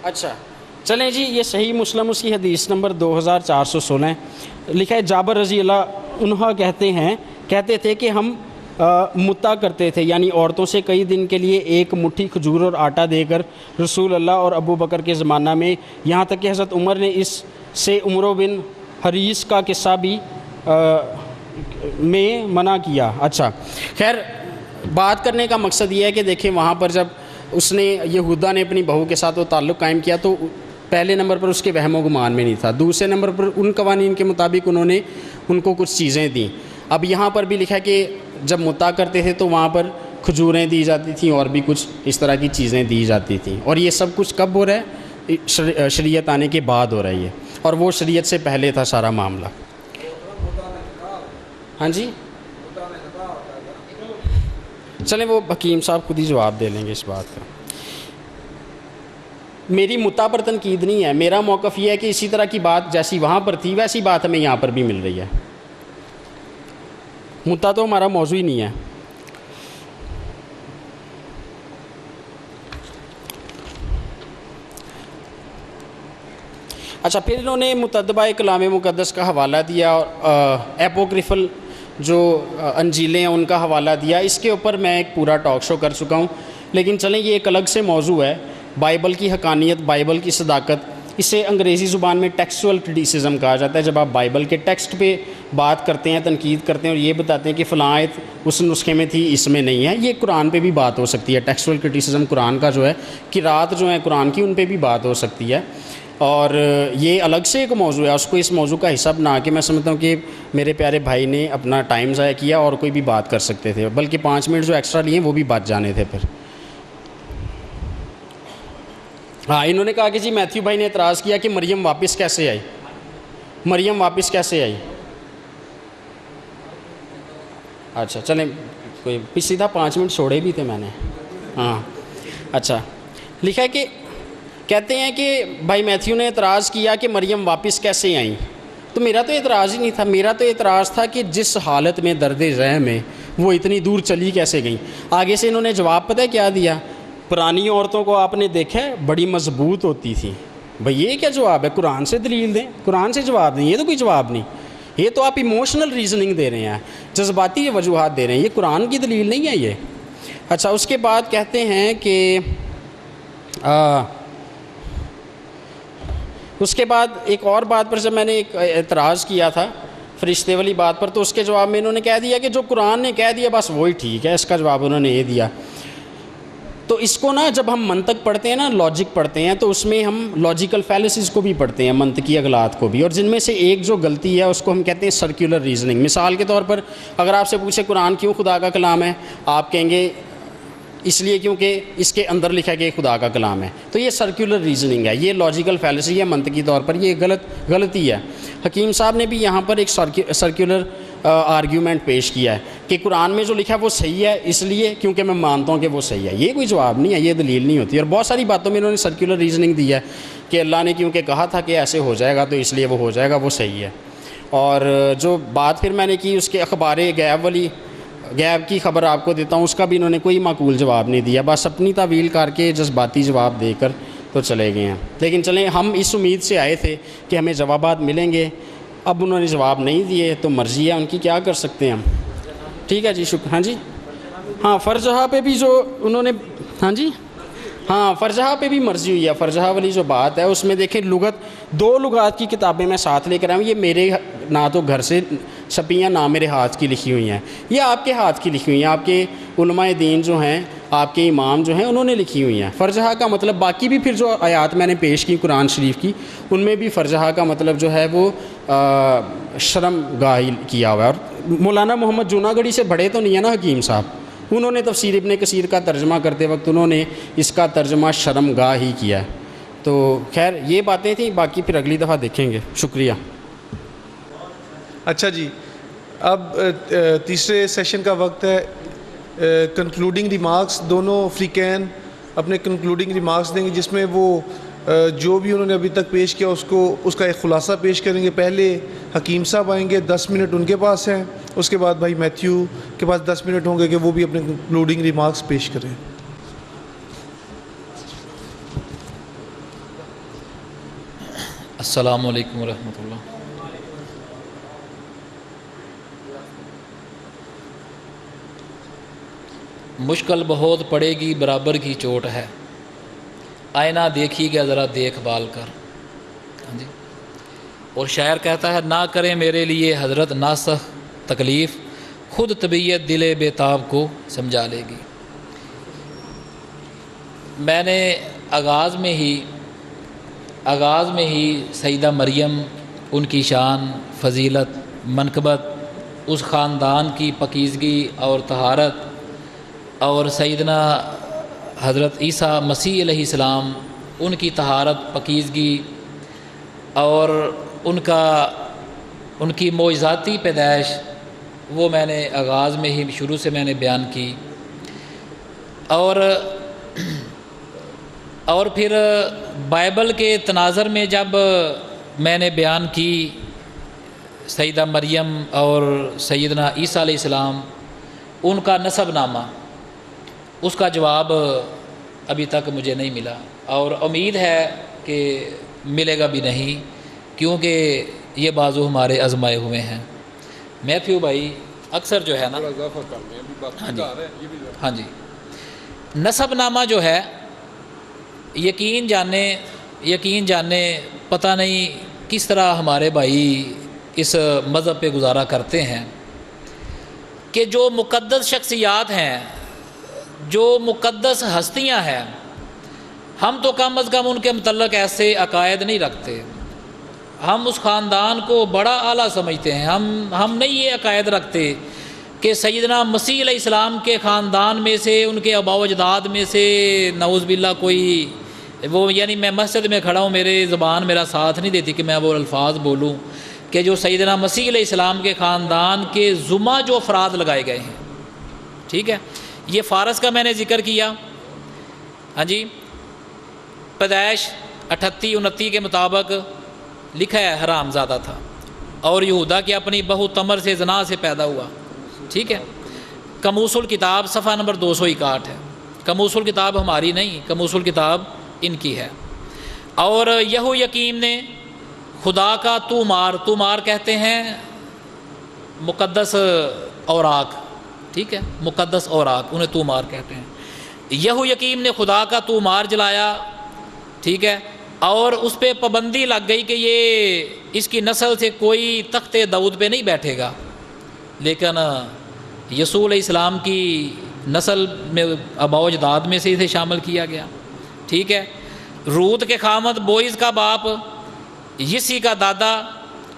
S1: اچھا چلیں جی، یہ صحیح مسلم اس کی حدیث نمبر 2416 لکھا ہے، جابر رضی اللہ عنہ کہتے تھے کہ ہم متا کرتے تھے، یعنی عورتوں سے کئی دن کے لیے ایک مٹھی کھجور اور آٹا دے کر رسول اللہ اور ابو بکر کے زمانہ میں، یہاں تک کہ حضرت عمر نے اس سے عمر بن حریث کا قصہ بھی میں منع کیا۔ اچھا خیر، بات کرنے کا مقصد یہ ہے کہ دیکھیں وہاں پر جب اس نے یہودا نے اپنی بہو کے ساتھ وہ تعلق قائم کیا تو پہلے نمبر پر اس کے وہم و گمان میں نہیں تھا، دوسرے نمبر پر ان قوانین کے مطابق انہوں نے ان کو کچھ چیزیں دیں۔ اب یہاں پر بھی لکھا کہ جب متا کرتے تھے تو وہاں پر کھجوریں دی جاتی تھیں اور بھی کچھ اس طرح کی چیزیں دی جاتی تھیں، اور یہ سب کچھ کب ہو رہا ہے؟ شریعت آنے کے بعد ہو رہا ہے یہ، اور وہ شریعت سے پہلے تھا سارا معاملہ۔ ہاں جی چلیں وہ حکیم صاحب خود ہی جواب دے لیں گے اس بات کا۔ میری متا پر تنقید نہیں ہے، میرا موقف یہ ہے کہ اسی طرح کی بات جیسی وہاں پر تھی ویسی بات ہمیں یہاں پر بھی مل رہی ہے. متا تو ہمارا موضوع ہی نہیں ہے. اچھا، پھر انہوں نے متدبہ کلام مقدس کا حوالہ دیا اور ایپوکریفل جو انجیلیں ہیں ان کا حوالہ دیا. اس کے اوپر میں ایک پورا ٹاک شو کر چکا ہوں، لیکن چلیں یہ ایک الگ سے موضوع ہے. بائبل کی حقانیت، بائبل کی صداقت، اسے انگریزی زبان میں ٹیکسچول کرٹیسزم کہا جاتا ہے. جب آپ بائبل کے ٹیکسٹ پہ بات کرتے ہیں، تنقید کرتے ہیں اور یہ بتاتے ہیں کہ فلاں آیت اس نسخے میں تھی اس میں نہیں ہے، یہ قرآن پہ بھی بات ہو سکتی ہے. ٹیکسچول کرٹیسزم قرآن کا جو ہے، قرات جو ہے قرآن کی، ان پہ بھی بات ہو سکتی ہے. اور یہ الگ سے ایک موضوع ہے، اس کو اس موضوع کا حصہ بنا کے میں سمجھتا ہوں کہ میرے پیارے بھائی نے اپنا ٹائم ضائع کیا، اور کوئی بھی بات کر سکتے تھے، بلکہ 5 منٹ جو ایکسٹرا لیے وہ بھی بات جانے تھے. پھر ہاں، انہوں نے کہا کہ جی میتھیو بھائی نے اعتراض کیا کہ مریم واپس کیسے آئی، مریم واپس کیسے آئی. اچھا چلیں، کوئی سیدھا 5 منٹ چھوڑے بھی تھے میں نے. ہاں اچھا، لکھا ہے کہ کہتے ہیں کہ بھائی میتھیو نے اعتراض کیا کہ مریم واپس کیسے آئیں. تو میرا تو اعتراض ہی نہیں تھا، میرا تو اعتراض تھا کہ جس حالت میں درد ذہ میں وہ اتنی دور چلی کیسے گئیں. آگے سے انہوں نے جواب پتہ ہے کیا دیا؟ پرانی عورتوں کو آپ نے دیکھا ہے بڑی مضبوط ہوتی تھی. بھئی یہ کیا جواب ہے؟ قرآن سے دلیل دیں، قرآن سے جواب دیں. یہ تو کوئی جواب نہیں، یہ تو آپ ایموشنل ریزننگ دے رہے ہیں، جذباتی وجوہات دے رہے ہیں، یہ قرآن کی دلیل نہیں ہے یہ. اچھا، اس کے بعد کہتے ہیں کہ اس کے بعد ایک اور بات پر جب میں نے ایک اعتراض کیا تھا فرشتے والی بات پر، تو اس کے جواب میں انہوں نے کہہ دیا کہ جو قرآن نے کہہ دیا بس وہی ٹھیک ہے. اس کا جواب انہوں نے یہ دیا. تو اس کو نا جب ہم منطق پڑھتے ہیں نا، لاجک پڑھتے ہیں، تو اس میں ہم لاجیکل فیلسیز کو بھی پڑھتے ہیں، منطقی اغلاط کو بھی، اور جن میں سے ایک جو غلطی ہے اس کو ہم کہتے ہیں سرکولر ریزننگ. مثال کے طور پر اگر آپ سے پوچھے قرآن کیوں خدا کا کلام ہے، آپ کہیں گے اس لیے کیونکہ اس کے اندر لکھا کہ خدا کا کلام ہے. تو یہ سرکولر ریزننگ ہے، یہ لاجیکل فیلسی ہے، منطقی طور پر یہ غلطی ہے. حکیم صاحب نے بھی یہاں پر ایک سرکولر آرگیومنٹ پیش کیا ہے کہ قرآن میں جو لکھا ہے وہ صحیح ہے اس لیے کیونکہ میں مانتا ہوں کہ وہ صحیح ہے. یہ کوئی جواب نہیں ہے، یہ دلیل نہیں ہوتی. اور بہت ساری باتوں میں انہوں نے سرکولر ریزننگ دی ہے کہ اللہ نے کیونکہ کہا تھا کہ ایسے ہو جائے گا تو اس لیے وہ ہو جائے گا، وہ صحیح ہے. اور جو بات پھر میں نے کی اس کے اخبار غیب کی خبر آپ کو دیتا ہوں، اس کا بھی انہوں نے کوئی معقول جواب نہیں دیا، بس اپنی تعویل کر کے جذباتی جواب دے کر تو چلے گئے ہیں. لیکن چلیں، ہم اس امید سے آئے تھے کہ ہمیں جوابات ملیں گے. اب انہوں نے جواب نہیں دیے تو مرضی ہے ان کی، کیا کر سکتے ہیں ہم. ٹھیک ہے جی، شکر. ہاں جی، ہاں فرجہا پہ بھی جو انہوں نے، ہاں جی ہاں فرجہا پہ بھی مرضی ہوئی ہے. فرجہا والی جو بات ہے اس میں دیکھیں دو لغات کی کتابیں میں ساتھ لے کر آیا ہوں. یہ میرے نہ تو گھر سے چھپی ہیں نہ میرے ہاتھ کی لکھی ہوئی ہیں، یہ آپ کے ہاتھ کی لکھی ہوئی ہیں، آپ کے علماء دین جو ہیں، آپ کے امام جو ہیں انہوں نے لکھی ہوئی ہیں. فرجہا کا مطلب، باقی بھی پھر جو آیات میں نے پیش کی قرآن شریف کی ان میں بھی فرجہا کا مطلب جو ہے وہ شرم گاہی کیا ہوا ہے. اور مولانا محمد جوناگڑھی سے بڑے تو نہیں ہے نا حکیم صاحب، انہوں نے تفسیر ابن کثیر کا ترجمہ کرتے وقت انہوں نے اس کا ترجمہ شرم گاہ ہی کیا ہے. تو خیر یہ باتیں تھیں، باقی پھر اگلی دفعہ دیکھیں گے. شکریہ.
S2: اچھا جی، اب تیسرے سیشن کا وقت ہے. کنکلوڈنگ ریمارکس دونوں فریقین اپنے کنکلوڈنگ ریمارکس دیں گے، جس میں وہ جو بھی انہوں نے ابھی تک پیش کیا اس کا ایک خلاصہ پیش کریں گے. پہلے حکیم صاحب آئیں گے، 10 منٹ ان کے پاس ہیں. اس کے بعد بھائی میتھیو کے پاس 10 منٹ ہوں گے کہ وہ بھی اپنے کنکلوڈنگ ریمارکس پیش کریں.
S3: السلام علیکم ورحمۃ اللہ. مشکل بہت پڑے گی برابر کی چوٹ ہے، آئینہ دیکھی گیا ذرا دیکھ بھال کر. ہاں جی. اور شاعر کہتا ہے، نہ کریں میرے لیے حضرت ناسخ تکلیف، خود طبیعت دل بےتاب کو سمجھا لے گی. میں نے آغاز میں ہی سیدہ مریم، ان کی شان، فضیلت، منقبت، اس خاندان کی پاکیزگی اور طہارت، اور سیدنا حضرت عیسیٰ مسیح علیہ السلام، ان کی طہارت، پاکیزگی، اور ان کی معجزاتی پیدائش، وہ میں نے آغاز میں ہی شروع سے میں نے بیان کی. اور اور پھر بائبل کے تناظر میں جب میں نے بیان کی سیدہ مریم اور سیدنا عیسیٰ علیہ السلام ان کا نسب نامہ، اس کا جواب ابھی تک مجھے نہیں ملا، اور امید ہے کہ ملے گا بھی نہیں، کیونکہ یہ بازو ہمارے آزمائے ہوئے ہیں۔ میتھیو بھائی اکثر جو ہے نا، ہاں جی، نسب نامہ جو ہے یقین جانے پتہ نہیں کس طرح ہمارے بھائی اس مذہب پہ گزارا کرتے ہیں کہ جو مقدس شخصیات ہیں، جو مقدس ہستیاں ہیں، ہم تو کم از کم ان کے متعلق ایسے عقائد نہیں رکھتے، ہم اس خاندان کو بڑا اعلیٰ سمجھتے ہیں، ہم نہیں یہ عقائد رکھتے کہ سیدنا مسیح علیہ السلام کے خاندان میں سے، ان کے آباء و اجداد میں سے نعوذ باللہ کوئی وہ، یعنی میں مسجد میں کھڑا ہوں، میرے زبان میرا ساتھ نہیں دیتی کہ میں وہ الفاظ بولوں کہ جو سیدنا مسیح علیہ السلام کے خاندان کے زمہ جو افراد لگائے گئے ہیں، ٹھیک ہے۔ یہ فارس کا میں نے ذکر کیا، ہاں جی، پیدائش 38 29 کے مطابق لکھا ہے حرام زادہ تھا، اور یہودا کی اپنی بہو تمر سے زنا سے پیدا ہوا، ٹھیک ہے۔ قاموس الکتاب صفحہ نمبر 261 ہے، قاموس الکتاب ہماری نہیں، قاموس الکتاب ان کی ہے۔ اور یہو یقیم نے خدا کا تومار کہتے ہیں مقدس اوراق، ٹھیک ہے، مقدس اوراق انہیں تومار کہتے ہیں۔ یہو یقیم نے خدا کا تومار جلایا، ٹھیک ہے، اور اس پہ پابندی لگ گئی کہ یہ اس کی نسل سے کوئی تخت داؤد پہ نہیں بیٹھے گا، لیکن یسوع علیہ السلام کی نسل میں آباء و اجداد میں سے اسے شامل کیا گیا، ٹھیک ہے۔ روت کے خامد بوئز کا باپ، یسی کا دادا،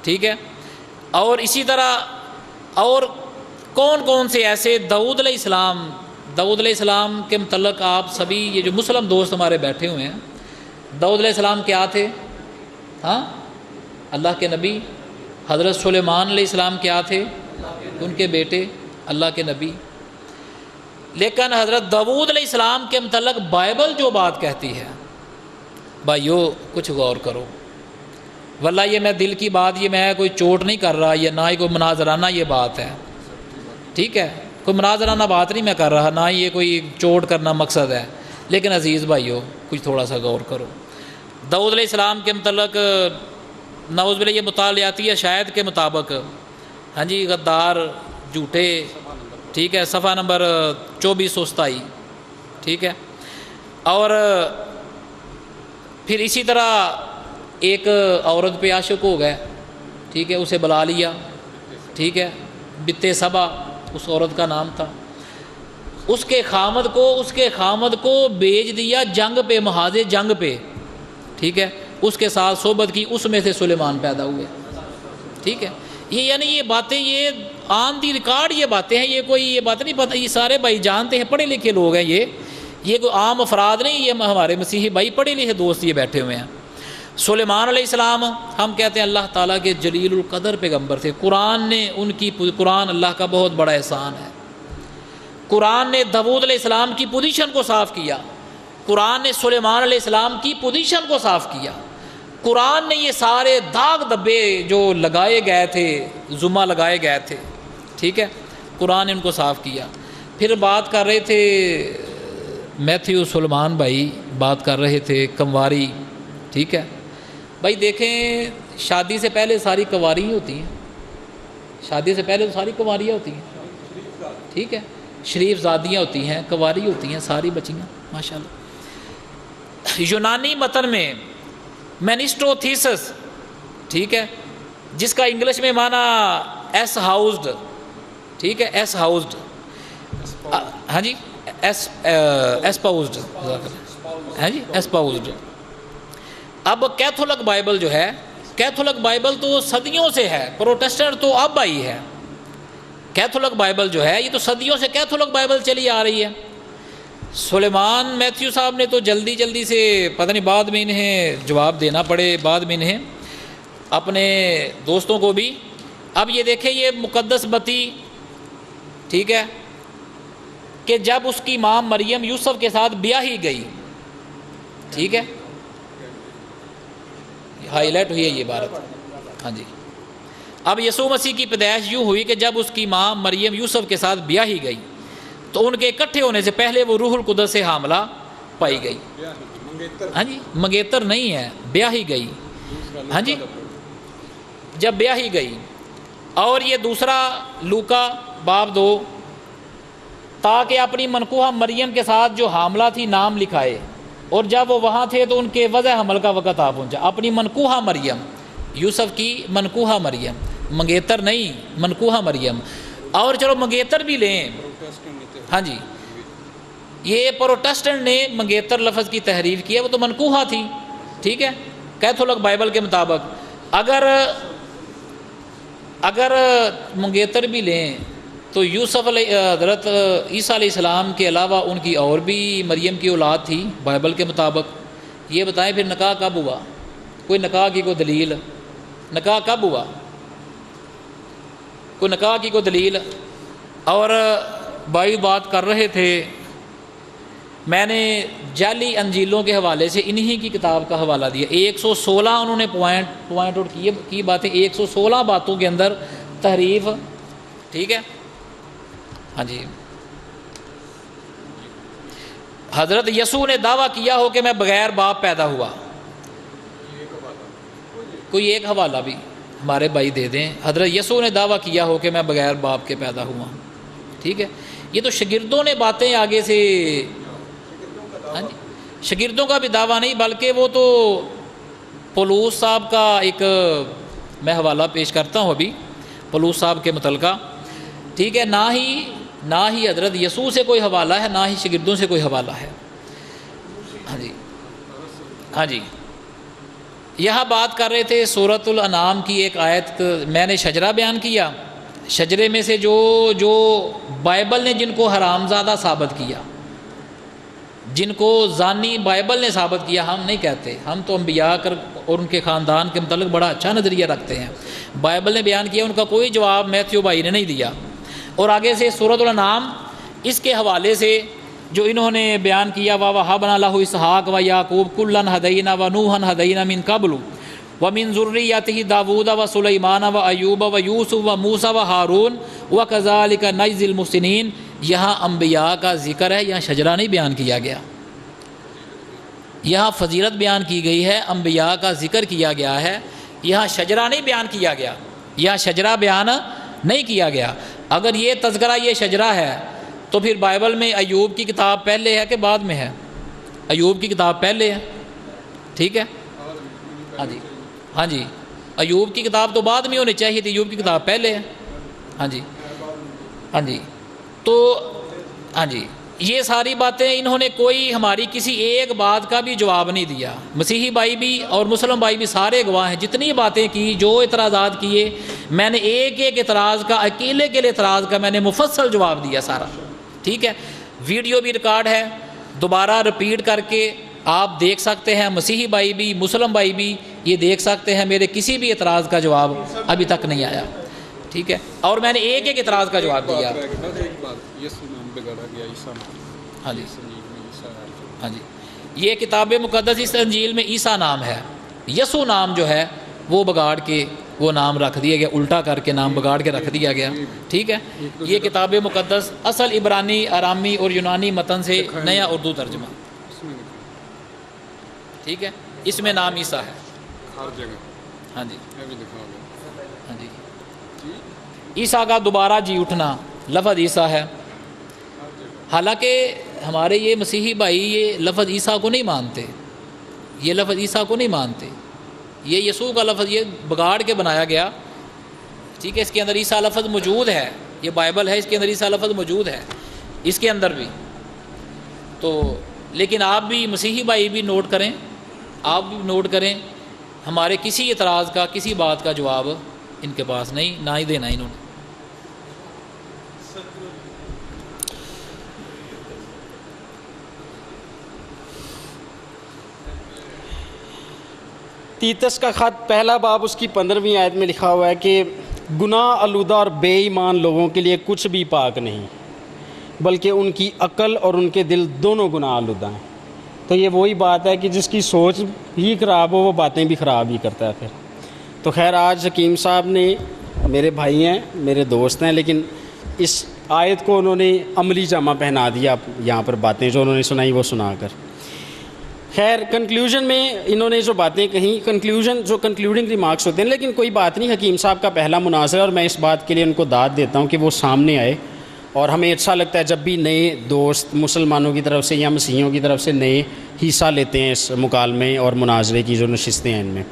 S3: ٹھیک ہے۔ اور اسی طرح اور کون کون سے ایسے داؤد علیہ السلام کے متعلق آپ سبھی یہ جو مسلم دوست ہمارے بیٹھے ہوئے ہیں، داؤد علیہ السلام کیا تھے؟ ہاں، اللہ کے نبی۔ حضرت سلیمان علیہ السلام کیا تھے؟ ان کے بیٹے، اللہ کے نبی۔ لیکن حضرت داؤد علیہ السلام کے متعلق بائبل جو بات کہتی ہے، بھائیو کچھ غور کرو، واللہ یہ میں دل کی بات، یہ میں کوئی چوٹ نہیں کر رہا، یہ نہ ہی کوئی مناظرانہ یہ بات ہے، ٹھیک ہے، کوئی مناظرانہ بات نہیں میں کر رہا، نہ ہی یہ کوئی چوٹ کرنا مقصد ہے، لیکن عزیز بھائیو کچھ تھوڑا سا غور کرو۔ داؤد علیہ السلام کے متعلق نعوذ باللہ یہ مطالعاتی شاید کے مطابق، ہاں جی، غدار، جھوٹے، ٹھیک ہے، صفحہ نمبر 2427، ٹھیک ہے۔ اور پھر اسی طرح ایک عورت پہ عاشق ہو گئے، ٹھیک ہے، اسے بلا لیا، ٹھیک ہے، بت سبا اس عورت کا نام تھا، اس کے خامد کو بیچ دیا جنگ پہ، محاذ جنگ پہ، ٹھیک ہے، اس کے ساتھ صحبت کی، اس میں سے سلیمان پیدا ہوئے، ٹھیک ہے۔ یہ یعنی یہ باتیں، یہ آن دی ریکارڈ یہ باتیں ہیں، یہ کوئی یہ بات نہیں پتہ، یہ سارے بھائی جانتے ہیں، پڑھے لکھے لوگ ہیں، یہ کوئی عام افراد نہیں، یہ ہمارے مسیحی بھائی پڑھے لکھے دوست یہ بیٹھے ہوئے ہیں۔ سلیمان علیہ السلام ہم کہتے ہیں اللہ تعالیٰ کے جلیل القدر پیغمبر تھے، قرآن اللہ کا بہت بڑا احسان ہے۔ قرآن نے داؤد علیہ السلام کی پوزیشن کو صاف کیا، قرآن نے سلیمان علیہ السلام کی پوزیشن کو صاف کیا، قرآن نے یہ سارے داغ دبے جو لگائے گئے تھے، زمہ لگائے گئے تھے، ٹھیک ہے، قرآن نے ان کو صاف کیا۔ پھر بات کر رہے تھے میتھیو سلیمان بھائی، بات کر رہے تھے کنواری، ٹھیک ہے بھائی، دیکھیں شادی سے پہلے ساری کنواری ہی ہوتی ہیں، شادی سے پہلے تو ساری کنواریاں ہوتی ہیں، ٹھیک ہے، شریف زادیاں ہوتی ہیں، کنواری ہوتی ہیں، ساری بچیاں ماشاءاللہ۔ یونانی متن میں مینسٹرو تھیسس، ٹھیک ہے، جس کا انگلش میں معنی ایس ہاؤسڈ، ٹھیک ہے، ایس ہاؤسڈ، ہاں جی، ایسپاؤسڈ، ہاں جی، ایسپاؤسڈ۔ اب کیتھولک بائبل جو ہے، کیتھولک بائبل تو صدیوں سے ہے، پروٹسٹنٹ تو اب آئی ہے، کیتھولک بائبل جو ہے یہ تو صدیوں سے کیتھولک بائبل چلی آ رہی ہے۔ سلیمان میتھیو صاحب نے تو جلدی سے پتہ نہیں بعد میں انہیں جواب دینا پڑے، بعد میں انہیں اپنے دوستوں کو بھی۔ اب یہ دیکھیں یہ مقدس بتی، ٹھیک ہے، کہ جب اس کی ماں مریم یوسف کے ساتھ بیاہی گئی، ٹھیک ہے، ہائی لائٹ ہوئی ہے یہ عبارت. ہاں جی. اب یسوع مسیح کی پیدائش یوں ہوئی کہ جب اس کی ماں مریم یوسف کے ساتھ بیاہی گئی تو ان کے اکٹھے ہونے سے پہلے وہ روح القدس سے حاملہ پائی گئی. ہاں جی، منگیتر نہیں ہے، بیاہی گئی. ہاں جی، جب بیاہی گئی. اور یہ دوسرا لوکا باب 2، تاکہ اپنی منقوہ مریم کے ساتھ جو حاملہ تھی نام لکھائے، اور جب وہ وہاں تھے تو ان کے وضع حمل کا وقت آ پہنچا. اپنی منقوہ مریم، یوسف کی منقوہ مریم، منگیتر نہیں، منقوہ مریم. اور چلو منگیتر بھی لیں. ہاں جی، یہ پروٹسٹنٹ نے منگیتر لفظ کی تحریف کی ہے، وہ تو منقوہ تھی. ٹھیک ہے، کیتھولک بائبل کے مطابق اگر منگیتر بھی لیں تو یوسف حضرت عیسیٰ علیہ السلام کے علاوہ ان کی اور بھی مریم کی اولاد تھی بائبل کے مطابق. یہ بتائیں پھر نکاح کب ہوا؟ کوئی نکاح کی کوئی دلیل؟ نکاح کب ہوا؟ کوئی نکاح کی کوئی دلیل؟ اور بھائی بات کر رہے تھے، میں نے جعلی انجیلوں کے حوالے سے انہی کی کتاب کا حوالہ دیا. 116 انہوں نے پوائنٹ آؤٹ کی باتیں، 116 باتوں کے اندر تحریف. ٹھیک ہے. ہاں جی. حضرت یسوع نے دعویٰ کیا ہو کہ میں بغیر باپ پیدا ہوا. کوئی ایک حوالہ بھی ہمارے بھائی دے دیں. حضرت یسوع نے دعویٰ کیا ہو کہ میں بغیر باپ کے پیدا ہوا. ٹھیک ہے. یہ تو شاگردوں نے باتیں آگے سے. ہاں جی، شاگردوں کا بھی دعویٰ نہیں، بلکہ وہ تو پولوس صاحب کا ایک میں حوالہ پیش کرتا ہوں ابھی پولوس صاحب کے متعلقہ. ٹھیک ہے. نہ ہی حضرت یسوع سے کوئی حوالہ ہے، نہ ہی شاگردوں سے کوئی حوالہ ہے. ہاں جی. ہاں جی. یہاں بات کر رہے تھے سورۃ الانعام کی ایک آیت، میں نے شجرہ بیان کیا. شجرے میں سے جو بائبل نے جن کو حرام زادہ ثابت کیا، جن کو زانی بائبل نے ثابت کیا، ہم نہیں کہتے. ہم تو انبیاء اور ان کے خاندان کے متعلق بڑا اچھا نظریہ رکھتے ہیں. بائبل نے بیان کیا، ان کا کوئی جواب میتھیو بھائی نے نہیں دیا. اور آگے سے سورۃ الانعام اس کے حوالے سے جو انہوں نے بیان کیا، وَوَهَبْنَا لَهُ إِسْحَاقَ وَيَعْقُوبَ كُلًّا هَدَيْنَا وَنُوحًا هَدَيْنَا مِن قَبْلُ وَمِن ذُرِّيَّتِهِ داوُودَ وَسُلَيْمَانَ وَأَيُّوبَ وَيُوسُفَ وَمُوسَى وَهَارُونَ وَكَذَلِكَ نَجْزِي الْمُحْسِنِينَ. یہاں انبیاء کا ذکر ہے، یہاں شجرہ نہیں بیان کیا گیا. یہاں فضیلت بیان کی گئی ہے، انبیاء کا ذکر کیا گیا ہے، یہاں شجرہ نہیں بیان کیا گیا. یہاں شجرہ بیان نہیں کیا گیا. اگر یہ تذکرہ یہ شجرہ ہے تو پھر بائبل میں ایوب کی کتاب پہلے ہے کہ بعد میں ہے؟ ایوب کی کتاب پہلے ہے. ٹھیک ہے. ہاں جی. ہاں جی. ایوب کی کتاب تو بعد میں ہونی چاہیے تھی، ایوب کی کتاب پہلے ہے. ہاں جی. ہاں جی. تو ہاں جی، یہ ساری باتیں انہوں نے کوئی ہماری کسی ایک بات کا بھی جواب نہیں دیا. مسیحی بھائی بھی اور مسلم بھائی بھی سارے گواہ ہیں. جتنی باتیں کی، جو اعتراضات کیے، میں نے ایک اعتراض کا، اکیلے اعتراض کا میں نے مفصل جواب دیا سارا. ٹھیک ہے. ویڈیو بھی ریکارڈ ہے، دوبارہ رپیٹ کر کے آپ دیکھ سکتے ہیں. مسیحی بھائی بھی مسلم بھائی بھی یہ دیکھ سکتے ہیں. میرے کسی بھی اعتراض کا جواب ابھی تک نہیں آیا. ٹھیک ہے. اور میں نے ایک اعتراض کا جواب دیا. ہاں جی. ہاں جی. یہ کتاب مقدس اس انجیل میں عیسیٰ نام ہے، یسوع نام جو ہے وہ بگاڑ کے وہ نام رکھ دیا گیا، الٹا کر کے نام بگاڑ کے رکھ دیا گیا. ٹھیک ہے. یہ کتاب مقدس اصل عبرانی، آرامی اور یونانی متن سے نیا اردو ترجمہ. ٹھیک ہے. اس میں نام عیسیٰ ہے ہر جگہ. ہاں جی. ہاں جی. عیسیٰ کا دوبارہ جی اٹھنا لفظ عیسیٰ ہے. حالانکہ ہمارے یہ مسیحی بھائی یہ لفظ عیسیٰ کو نہیں مانتے، یہ لفظ عیسیٰ کو نہیں مانتے. یہ یسوع کا لفظ یہ بگاڑ کے بنایا گیا. ٹھیک ہے. اس کے اندر عیسیٰ لفظ موجود ہے، یہ بائبل ہے، اس کے اندر عیسیٰ لفظ موجود ہے اس کے اندر بھی. تو لیکن آپ بھی مسیحی بھائی بھی نوٹ کریں، آپ بھی نوٹ کریں، ہمارے کسی اعتراض کا، کسی بات کا جواب ان کے پاس نہیں، نہ ہی دینا انہوں نے.
S1: تیتس کا خط پہلا باب اس کی 15ویں آیت میں لکھا ہوا ہے کہ گناہ آلودہ اور بے ایمان لوگوں کے لیے کچھ بھی پاک نہیں، بلکہ ان کی عقل اور ان کے دل دونوں گناہ آلودہ ہیں. تو یہ وہی بات ہے کہ جس کی سوچ ہی خراب ہو وہ باتیں بھی خراب ہی کرتا ہے پھر. تو خیر آج حکیم صاحب نے میرے بھائی ہیں میرے دوست ہیں لیکن اس آیت کو انہوں نے عملی جامہ پہنا دیا یہاں پر باتیں جو انہوں نے سنائی وہ سنا کر. خیر کنکلیوژن میں انہوں نے جو باتیں کہیں کنکلیوڈنگ ریمارکس ہوتے ہیں لیکن کوئی بات نہیں. حکیم صاحب کا پہلا مناظرہ اور میں اس بات کے لیے ان کو داد دیتا ہوں کہ وہ سامنے آئے اور ہمیں اچھا لگتا ہے جب بھی نئے دوست مسلمانوں کی طرف سے یا مسیحیوں کی طرف سے نئے حصہ لیتے ہیں اس مکالمے اور مناظرے کی جو نشستیں ہیں ان میں.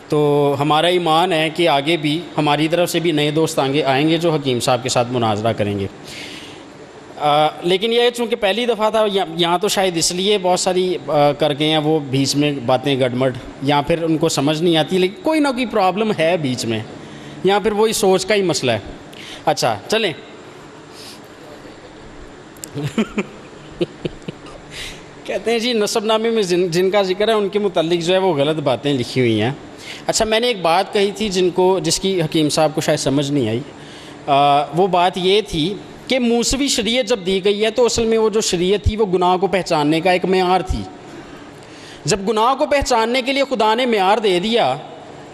S1: تو ہمارا ایمان ہے کہ آگے بھی ہماری طرف سے بھی نئے دوست آئیں گے جو حکیم صاحب کے ساتھ مناظرہ کریں گے. لیکن یہ چونکہ پہلی دفعہ تھا یہاں تو شاید اس لیے بہت ساری کر گئے ہیں وہ بیچ میں باتیں گڑمڑ یا پھر ان کو سمجھ نہیں آتی لیکن کوئی نہ کوئی پرابلم ہے بیچ میں یا پھر وہی سوچ کا ہی مسئلہ ہے. اچھا چلیں کہتے ہیں جی نسب نامے میں جن کا ذکر ہے ان کے متعلق جو ہے وہ غلط باتیں لکھی ہوئی ہیں. اچھا میں نے ایک بات کہی تھی جس کی حکیم صاحب کو شاید سمجھ نہیں آئی. وہ بات یہ تھی کہ موسوی شریعت جب دی گئی ہے تو اصل میں وہ جو شریعت تھی وہ گناہ کو پہچاننے کا ایک معیار تھی. جب گناہ کو پہچاننے کے لیے خدا نے معیار دے دیا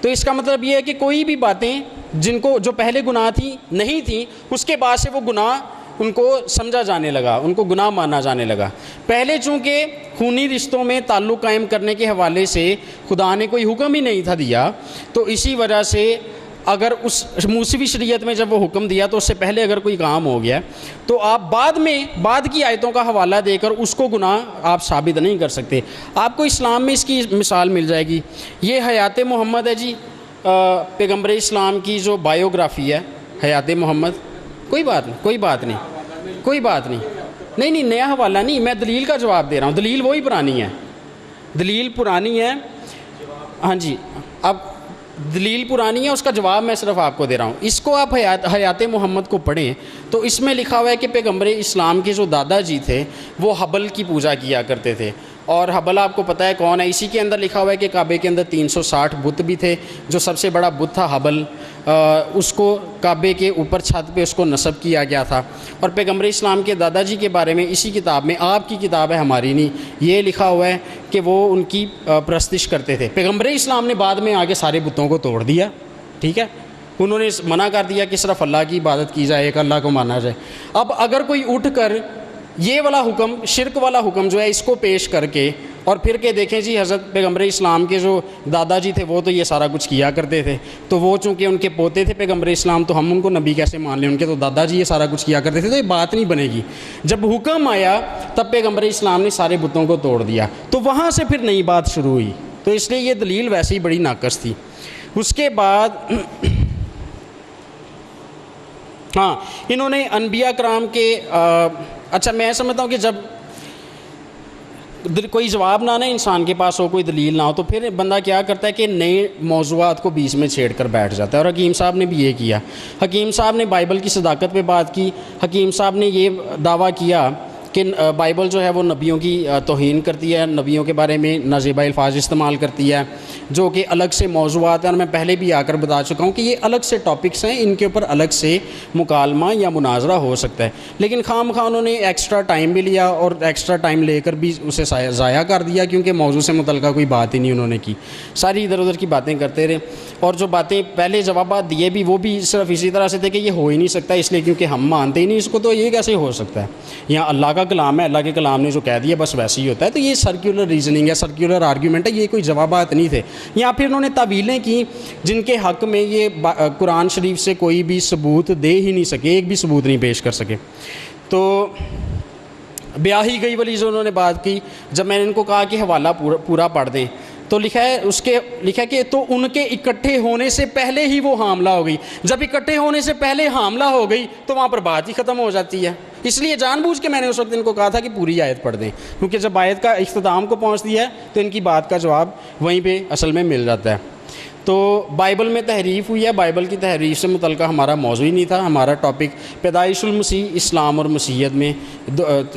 S1: تو اس کا مطلب یہ ہے کہ کوئی بھی باتیں جن کو جو پہلے گناہ تھی نہیں تھیں اس کے بعد سے وہ گناہ ان کو سمجھا جانے لگا ان کو گناہ مانا جانے لگا. پہلے چونکہ خونی رشتوں میں تعلق قائم کرنے کے حوالے سے خدا نے کوئی حکم ہی نہیں تھا دیا تو اسی وجہ سے اگر اس موسوی شریعت میں جب وہ حکم دیا تو اس سے پہلے اگر کوئی کام ہو گیا تو آپ بعد کی آیتوں کا حوالہ دے کر اس کو گناہ آپ ثابت نہیں کر سکتے. آپ کو اسلام میں اس کی مثال مل جائے گی. یہ حیات محمد ہے جی پیغمبر اسلام کی جو بایوگرافی ہے حیات محمد. کوئی بات نہیں نیا حوالہ نہیں میں دلیل کا جواب دے رہا ہوں. دلیل وہی پرانی ہے ہاں جی. اب دلیل پرانی ہے اس کا جواب میں صرف آپ کو دے رہا ہوں. اس کو آپ حیات محمد کو پڑھیں تو اس میں لکھا ہوا ہے کہ پیغمبر اسلام کے جو دادا جی تھے وہ حبل کی پوجا کیا کرتے تھے اور حبل آپ کو پتہ ہے کون ہے. اسی کے اندر لکھا ہوا ہے کہ کعبے کے اندر 360 بت بھی تھے. جو سب سے بڑا بت تھا حبل اس کو کعبے کے اوپر چھت پہ اس کو نصب کیا گیا تھا. اور پیغمبر اسلام کے دادا جی کے بارے میں اسی کتاب میں آپ کی کتاب ہے ہماری نہیں یہ لکھا ہوا ہے کہ وہ ان کی پرستش کرتے تھے. پیغمبر اسلام نے بعد میں آگے سارے بتوں کو توڑ دیا. ٹھیک ہے انہوں نے منع کر دیا کہ صرف اللہ کی عبادت کی جائے ایک اللہ کو مانا جائے. اب اگر کوئی اٹھ کر یہ والا حکم شرک والا حکم جو ہے اس کو پیش کر کے اور پھر کہ دیکھیں جی حضرت پیغمبر اسلام کے جو دادا جی تھے وہ تو یہ سارا کچھ کیا کرتے تھے تو وہ چونکہ ان کے پوتے تھے پیغمبر اسلام تو ہم ان کو نبی کیسے مان لیں. ان کے تو دادا جی یہ سارا کچھ کیا کرتے تھے تو یہ بات نہیں بنے گی. جب حکم آیا تب پیغمبر اسلام نے سارے بتوں کو توڑ دیا تو وہاں سے پھر نئی بات شروع ہوئی. تو اس لیے یہ دلیل ویسے ہی بڑی ناقص تھی. اس کے بعد ہاں انہوں نے انبیاء کرام کے اچھا میں سمجھتا ہوں کہ جب کوئی جواب نہ انسان کے پاس ہو کوئی دلیل نہ ہو تو پھر بندہ کیا کرتا ہے کہ نئے موضوعات کو بیچ میں چھیڑ کر بیٹھ جاتا ہے. اور حکیم صاحب نے بھی یہ کیا. حکیم صاحب نے بائبل کی صداقت پہ بات کی. حکیم صاحب نے یہ دعویٰ کیا کہ بائبل جو ہے وہ نبیوں کی توہین کرتی ہے نبیوں کے بارے میں نازیبہ الفاظ استعمال کرتی ہے جو کہ الگ سے موضوعات ہیں. اور میں پہلے بھی آ کر بتا چکا ہوں کہ یہ الگ سے ٹاپکس ہیں ان کے اوپر الگ سے مکالمہ یا مناظرہ ہو سکتا ہے. لیکن خام خواہ انہوں نے ایکسٹرا ٹائم بھی لیا اور ایکسٹرا ٹائم لے کر بھی اسے ضائع کر دیا کیونکہ موضوع سے متعلقہ کوئی بات ہی نہیں انہوں نے کی. ساری ادھر ادھر کی باتیں کرتے رہے اور جو باتیں پہلے جوابات دیے بھی وہ بھی صرف اسی طرح سے تھے کہ یہ ہو ہی نہیں سکتا اس لیے کیونکہ ہم مانتے ہی نہیں اس کو تو یہ کیسے ہو سکتا ہے. یہاں اللہ کا کلام ہے اللہ کے کلام نے جو کہہ دیا بس ویسے ہی ہوتا ہے. تو یہ سرکولر ریزننگ ہے سرکولر آرگیومنٹ ہے یہ کوئی جوابات نہیں تھے. یا پھر انہوں نے تعویلیں کی جن کے حق میں یہ قرآن شریف سے کوئی بھی ثبوت دے ہی نہیں سکے ایک بھی ثبوت نہیں پیش کر سکے. تو بیاہی گئی والی جو انہوں نے بات کی جب میں نے ان کو کہا کہ حوالہ پورا پڑھ دیں تو لکھا ہے کہ تو ان کے اکٹھے ہونے سے پہلے ہی وہ حاملہ ہو گئی. جب اکٹھے ہونے سے پہلے حاملہ ہو گئی تو وہاں پر بات ہی ختم ہو جاتی ہے. اس لیے جان بوجھ کے میں نے اس وقت ان کو کہا تھا کہ پوری آیت پڑھ دیں کیونکہ جب آیت کا اختتام کو پہنچ دیا ہے تو ان کی بات کا جواب وہیں پہ اصل میں مل جاتا ہے. تو بائبل میں تحریف ہوئی ہے. بائبل کی تحریف سے متعلقہ ہمارا موضوع ہی نہیں تھا. ہمارا ٹاپک پیدائش المسیح اسلام اور مسیحیت میں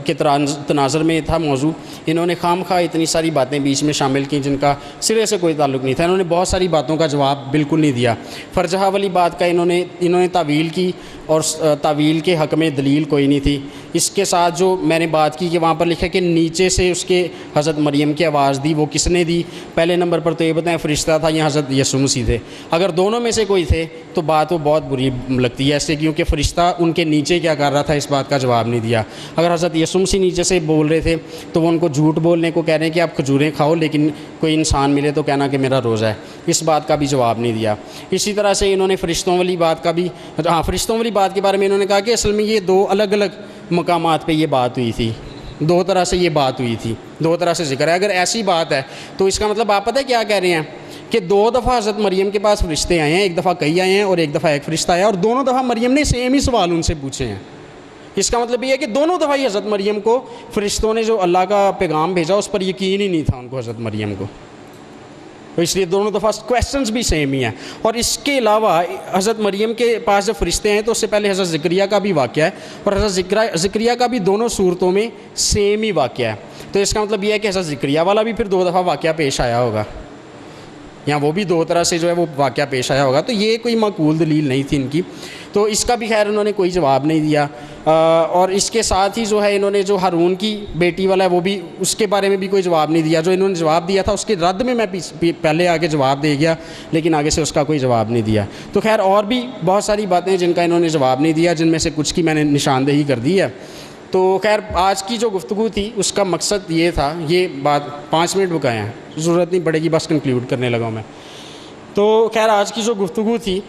S1: کے تناظر میں تھا موضوع. انہوں نے خام خواہ اتنی ساری باتیں بیچ میں شامل کی جن کا سرے سے کوئی تعلق نہیں تھا. انہوں نے بہت ساری باتوں کا جواب بالکل نہیں دیا. فرجہ والی بات کا انہوں نے تعویل کی اور تعویل کے حق میں دلیل کوئی نہیں تھی. اس کے ساتھ جو میں نے بات کی کہ وہاں پر لکھا کہ نیچے سے اس کے حضرت مریم کی آواز دی, وہ کس نے دی؟ پہلے نمبر پر تو یہ بتائیں فرشتہ تھا یا حضرت یسوع مسیح تھے. اگر دونوں میں سے کوئی تھے تو بات وہ بہت بری لگتی ہے ایسے, کیونکہ فرشتہ ان کے نیچے کیا کر رہا تھا اس بات کا جواب نہیں دیا. اگر حضرت یسوع مسیح نیچے سے بول رہے تھے تو وہ ان کو جھوٹ بولنے کو کہہ رہے ہیں کہ آپ کھجوریں کھاؤ لیکن کوئی انسان ملے تو کہنا کہ میرا روزہ ہے. اس بات کا بھی جواب نہیں دیا. اسی طرح سے انہوں نے فرشتوں والی بات کا بھی, فرشتوں والی بات کے بارے میں انہوں نے کہا کہ اصل میں یہ دو الگ الگ مقامات پہ یہ بات ہوئی تھی, دو طرح سے یہ بات ہوئی تھی, دو طرح سے ذکر ہے. اگر ایسی بات ہے تو اس کا مطلب آپ پتہ ہے کیا کہہ رہے ہیں کہ 2 دفعہ حضرت مریم کے پاس فرشتے آئے ہیں, ایک دفعہ کئی آئے ہیں اور ایک دفعہ ایک فرشتہ آیا, اور دونوں دفعہ مریم نے سیم ہی سوال ان سے پوچھے ہیں. اس کا مطلب یہ ہے کہ دونوں دفعہ ہی حضرت مریم کو فرشتوں نے جو اللہ کا پیغام بھیجا اس پر یقین ہی نہیں تھا ان کو, حضرت مریم کو. تو اس لیے دونوں دفعہ کویسچنز بھی سیم ہی ہیں. اور اس کے علاوہ حضرت مریم کے پاس جب فرشتے ہیں تو اس سے پہلے حضرت زکریا کا بھی واقعہ ہے, اور حضرت زکریا کا بھی دونوں صورتوں میں سیم ہی واقعہ ہے. تو اس کا مطلب یہ ہے کہ حضرت زکریا والا بھی پھر 2 دفعہ واقعہ پیش آیا ہوگا, یا وہ بھی 2 طرح سے جو ہے وہ واقعہ پیش آیا ہوگا. تو یہ کوئی معقول دلیل نہیں تھی ان کی. تو اس کا بھی خیر انہوں نے کوئی جواب نہیں دیا. اور اس کے ساتھ ہی جو ہے انہوں نے جو ہارون کی بیٹی والا ہے وہ بھی, اس کے بارے میں بھی کوئی جواب نہیں دیا. جو انہوں نے جواب دیا تھا اس کے رد میں پہلے آگے جواب دے گیا, لیکن آگے سے اس کا کوئی جواب نہیں دیا. تو خیر اور بھی بہت ساری باتیں جن کا انہوں نے جواب نہیں دیا, جن میں سے کچھ کی میں نے نشاندہی کر دی ہے. تو خیر آج کی جو گفتگو تھی اس کا مقصد یہ تھا, یہ بات 5 منٹ بکائے ہیں, ضرورت نہیں پڑے گی, بس کنکلیوڈ کرنے لگا ہوں میں. تو خیر آج کی جو گفتگو تھی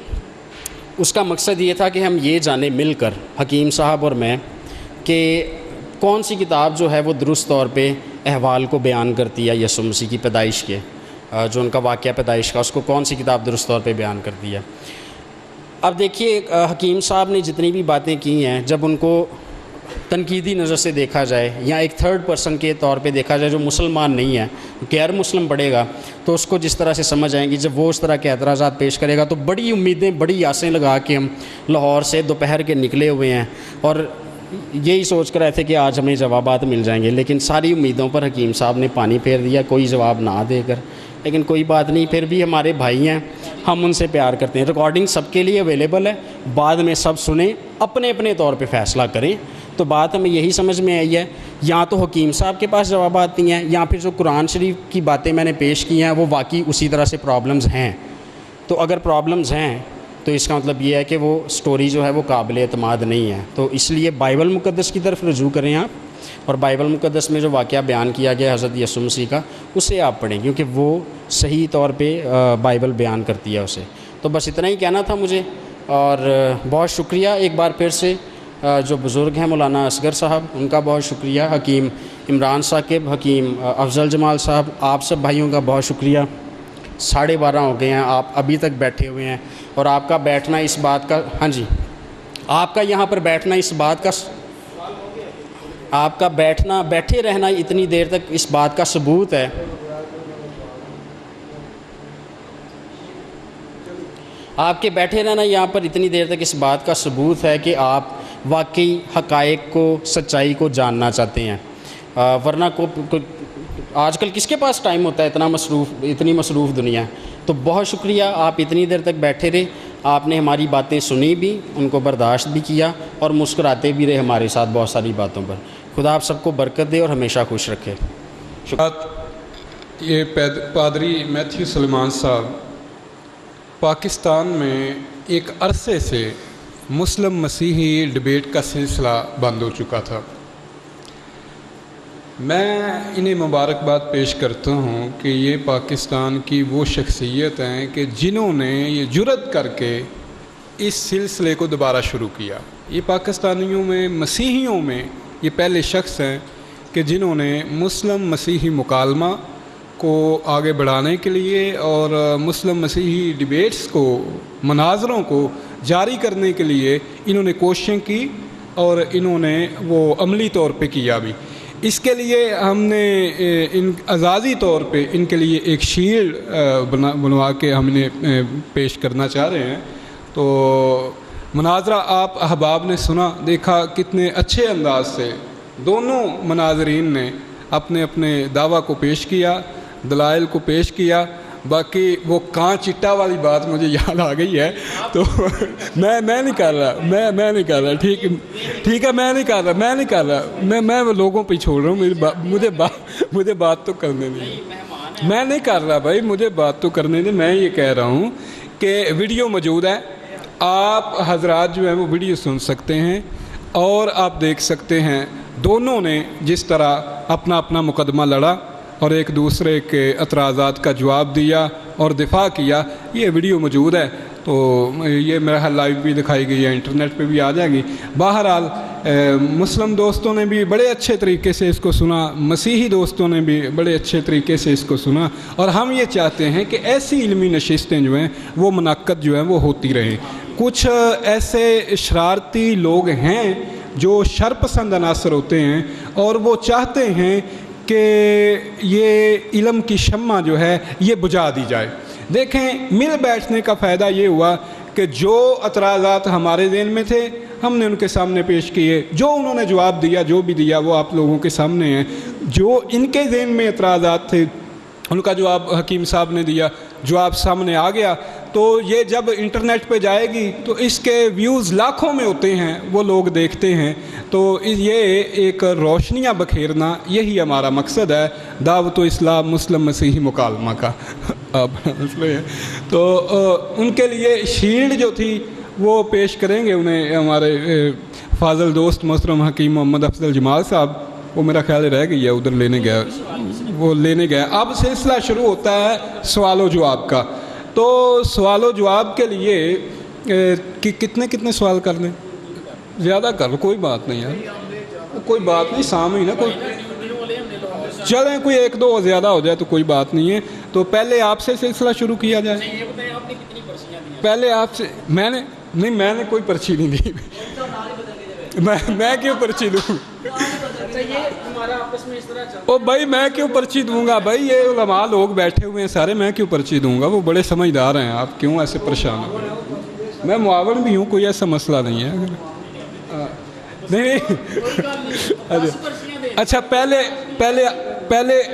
S1: اس کا مقصد یہ تھا کہ ہم یہ جانیں مل کر, حکیم صاحب اور میں, کہ کون سی کتاب جو ہے وہ درست طور پہ احوال کو بیان کرتی ہے یسوع مسیح کی پیدائش کے, جو ان کا واقعہ پیدائش کا, اس کو کون سی کتاب درست طور پہ بیان کرتی ہے. اب دیکھیے حکیم صاحب نے جتنی بھی باتیں کی ہیں, جب ان کو تنقیدی نظر سے دیکھا جائے یا ایک 3rd پرسن کے طور پہ دیکھا جائے جو مسلمان نہیں ہے, غیر مسلم پڑھے گا تو اس کو جس طرح سے سمجھ آئیں گی, جب وہ اس طرح کے اعتراضات پیش کرے گا تو بڑی امیدیں, بڑی آسیں لگا کے ہم لاہور سے دوپہر کے نکلے ہوئے ہیں اور یہی سوچ کر رہے تھے کہ آج ہمیں جوابات مل جائیں گے. لیکن ساری امیدوں پر حکیم صاحب نے پانی پھیر دیا, کوئی جواب نہ دے کر. لیکن کوئی بات نہیں, پھر بھی ہمارے بھائی ہیں, ہم ان سے پیار کرتے ہیں. ریکارڈنگ سب کے لیے اویلیبل ہے, بعد میں سب سنیں, اپنے اپنے طور پہ فیصلہ کریں. تو بات ہمیں یہی سمجھ میں آئی ہے, یا تو حکیم صاحب کے پاس جوابات نہیں ہیں, یا پھر جو قرآن شریف کی باتیں میں نے پیش کی ہیں وہ واقعی اسی طرح سے پرابلمز ہیں. تو اگر پرابلمز ہیں تو اس کا مطلب یہ ہے کہ وہ سٹوری جو ہے وہ قابل اعتماد نہیں ہے. تو اس لیے بائبل مقدس کی طرف رجوع کریں آپ, اور بائبل مقدس میں جو واقعہ بیان کیا گیا حضرت یسوع مسیح کا اسے آپ پڑھیں, کیونکہ وہ صحیح طور پہ بائبل بیان کرتی ہے اسے. تو بس اتنا ہی کہنا تھا مجھے, اور بہت شکریہ ایک بار پھر سے جو بزرگ ہیں مولانا اصغر صاحب, ان کا بہت شکریہ, حکیم عمران ثاقب, حکیم افضل جمال صاحب, آپ سب بھائیوں کا بہت شکریہ. 12:30 ہو گئے ہیں, آپ ابھی تک بیٹھے ہوئے ہیں, اور آپ کا بیٹھنا اس بات کا, ہاں جی, آپ کا یہاں پر بیٹھنا اس بات کا, آپ کا بیٹھنا, بیٹھے رہنا اتنی دیر تک اس بات کا ثبوت ہے, آپ کے بیٹھے رہنا یہاں پر اتنی دیر تک اس بات کا ثبوت ہے کہ آپ واقعی حقائق کو, سچائی کو جاننا چاہتے ہیں. ورنہ آج کل کس کے پاس ٹائم ہوتا ہے, اتنی مصروف دنیا. تو بہت شکریہ, آپ اتنی دیر تک بیٹھے رہے, آپ نے ہماری باتیں سنی بھی, ان کو برداشت بھی کیا, اور مسکراتے بھی رہے ہمارے ساتھ بہت ساری باتوں پر. خدا آپ سب کو برکت دے اور ہمیشہ خوش رکھے.
S4: یہ پادری میتھیو سلیمان صاحب پاکستان میں ایک عرصے سے مسلم مسیحی ڈبیٹ کا سلسلہ بند ہو چکا تھا. میں انہیں مبارکباد پیش کرتا ہوں کہ یہ پاکستان کی وہ شخصیت ہیں کہ جنہوں نے یہ جرأت کر کے اس سلسلے کو دوبارہ شروع کیا. یہ پاکستانیوں میں, مسیحیوں میں یہ پہلے شخص ہیں کہ جنہوں نے مسلم مسیحی مکالمہ کو آگے بڑھانے کے لیے اور مسلم مسیحی ڈیبیٹس کو, مناظروں کو جاری کرنے کے لیے انہوں نے کوششیں کی, اور انہوں نے وہ عملی طور پہ کیا بھی. اس کے لیے ہم نے ان اعزازی طور پہ ان کے لیے ایک شیلڈ بنوا کے ہم نے پیش کرنا چاہ رہے ہیں۔ تو مناظرہ آپ احباب نے سنا، دیکھا کتنے اچھے انداز سے دونوں مناظرین نے اپنے اپنے دعویٰ کو پیش کیا، دلائل کو پیش کیا۔ باقی وہ کان چٹا والی بات مجھے یاد آ گئی ہے، تو میں نہیں کر رہا، میں نہیں کر رہا، ٹھیک ہے، میں نہیں کر رہا، میں وہ لوگوں پہ چھوڑ رہا ہوں، مجھے بات تو کرنے دیں، میں نہیں کر رہا بھائی، مجھے بات تو کرنے دیں۔ میں یہ کہہ رہا ہوں کہ ویڈیو موجود ہے، آپ حضرات جو ہیں وہ ویڈیو سن سکتے ہیں اور آپ دیکھ سکتے ہیں دونوں نے جس طرح اپنا اپنا مقدمہ لڑا اور ایک دوسرے کے اعتراضات کا جواب دیا اور دفاع کیا۔ یہ ویڈیو موجود ہے، تو یہ میرا خیال لائیو بھی دکھائی گئی ہے، انٹرنیٹ پہ بھی آ جائے گی۔ بہرحال مسلم دوستوں نے بھی بڑے اچھے طریقے سے اس کو سنا، مسیحی دوستوں نے بھی بڑے اچھے طریقے سے اس کو سنا، اور ہم یہ چاہتے ہیں کہ ایسی علمی نشستیں جو ہیں وہ منعقد جو ہیں وہ ہوتی رہیں۔ کچھ ایسے شرارتی لوگ ہیں جو شر پسند عناصر ہوتے ہیں اور وہ چاہتے ہیں کہ یہ علم کی شمع جو ہے یہ بجھا دی جائے۔ دیکھیں، مل بیٹھنے کا فائدہ یہ ہوا کہ جو اعتراضات ہمارے ذہن میں تھے ہم نے ان کے سامنے پیش کیے، جو انہوں نے جواب دیا، جو بھی دیا وہ آپ لوگوں کے سامنے ہیں۔ جو ان کے ذہن میں اعتراضات تھے ان کا جواب حکیم صاحب نے دیا، جواب سامنے آ گیا۔ تو یہ جب انٹرنیٹ پہ جائے گی تو اس کے ویوز لاکھوں میں ہوتے ہیں، وہ لوگ دیکھتے ہیں، تو یہ ایک روشنیاں بکھیرنا یہی ہمارا مقصد ہے، دعوت اسلام مسلم مسیحی مکالمہ کا۔ تو ان کے لیے شیلڈ جو تھی وہ پیش کریں گے انہیں ہمارے فاضل دوست محترم حکیم محمد افضل جمال صاحب، وہ میرا خیال رہ گئی ہے ادھر لینے گیا۔ اب سلسلہ شروع ہوتا ہے سوال و جواب کا۔ تو سوال و جواب کے لیے کتنے سوال کر لیں؟ زیادہ کر لو، کوئی بات نہیں یار، کوئی بات نہیں، سامنے نا کوئی چلیں، کوئی ایک دو زیادہ ہو جائے تو کوئی بات نہیں ہے۔ تو پہلے آپ سے سلسلہ شروع کیا جائے۔ پہلے آپ سے میں نے کوئی پرچی نہیں دی، میں کیوں پرچی دوں؟ او بھائی میں کیوں پرچی دوں گا بھائی، یہ علماء لوگ بیٹھے ہوئے ہیں سارے، میں کیوں پرچی دوں گا؟ وہ بڑے سمجھدار ہیں، آپ کیوں ایسے پریشان ہو؟ میں معاون بھی ہوں، کوئی ایسا مسئلہ نہیں ہے۔ نہیں اچھا،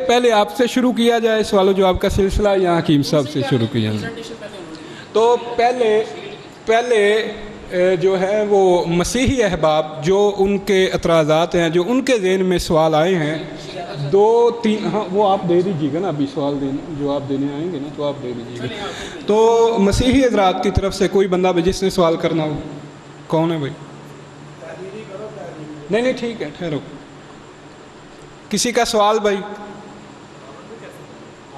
S4: پہلے آپ سے شروع کیا جائے سوال و جواب کا سلسلہ یا حکیم صاحب سے شروع کیا جائے؟ تو پہلے جو ہے وہ مسیحی احباب جو ان کے اعتراضات ہیں، جو ان کے ذہن میں سوال آئے ہیں، 2-3 ہاں وہ آپ دے دیجیے گا نا، ابھی سوال جواب دینے آئیں گے نا تو آپ دے دیجیے گا۔ تو مسیحی حضرات کی طرف سے کوئی بندہ بھی جس نے سوال کرنا ہو، کون ہے بھائی؟ نہیں ٹھیک ہے، ٹھہرو، کسی کا سوال بھائی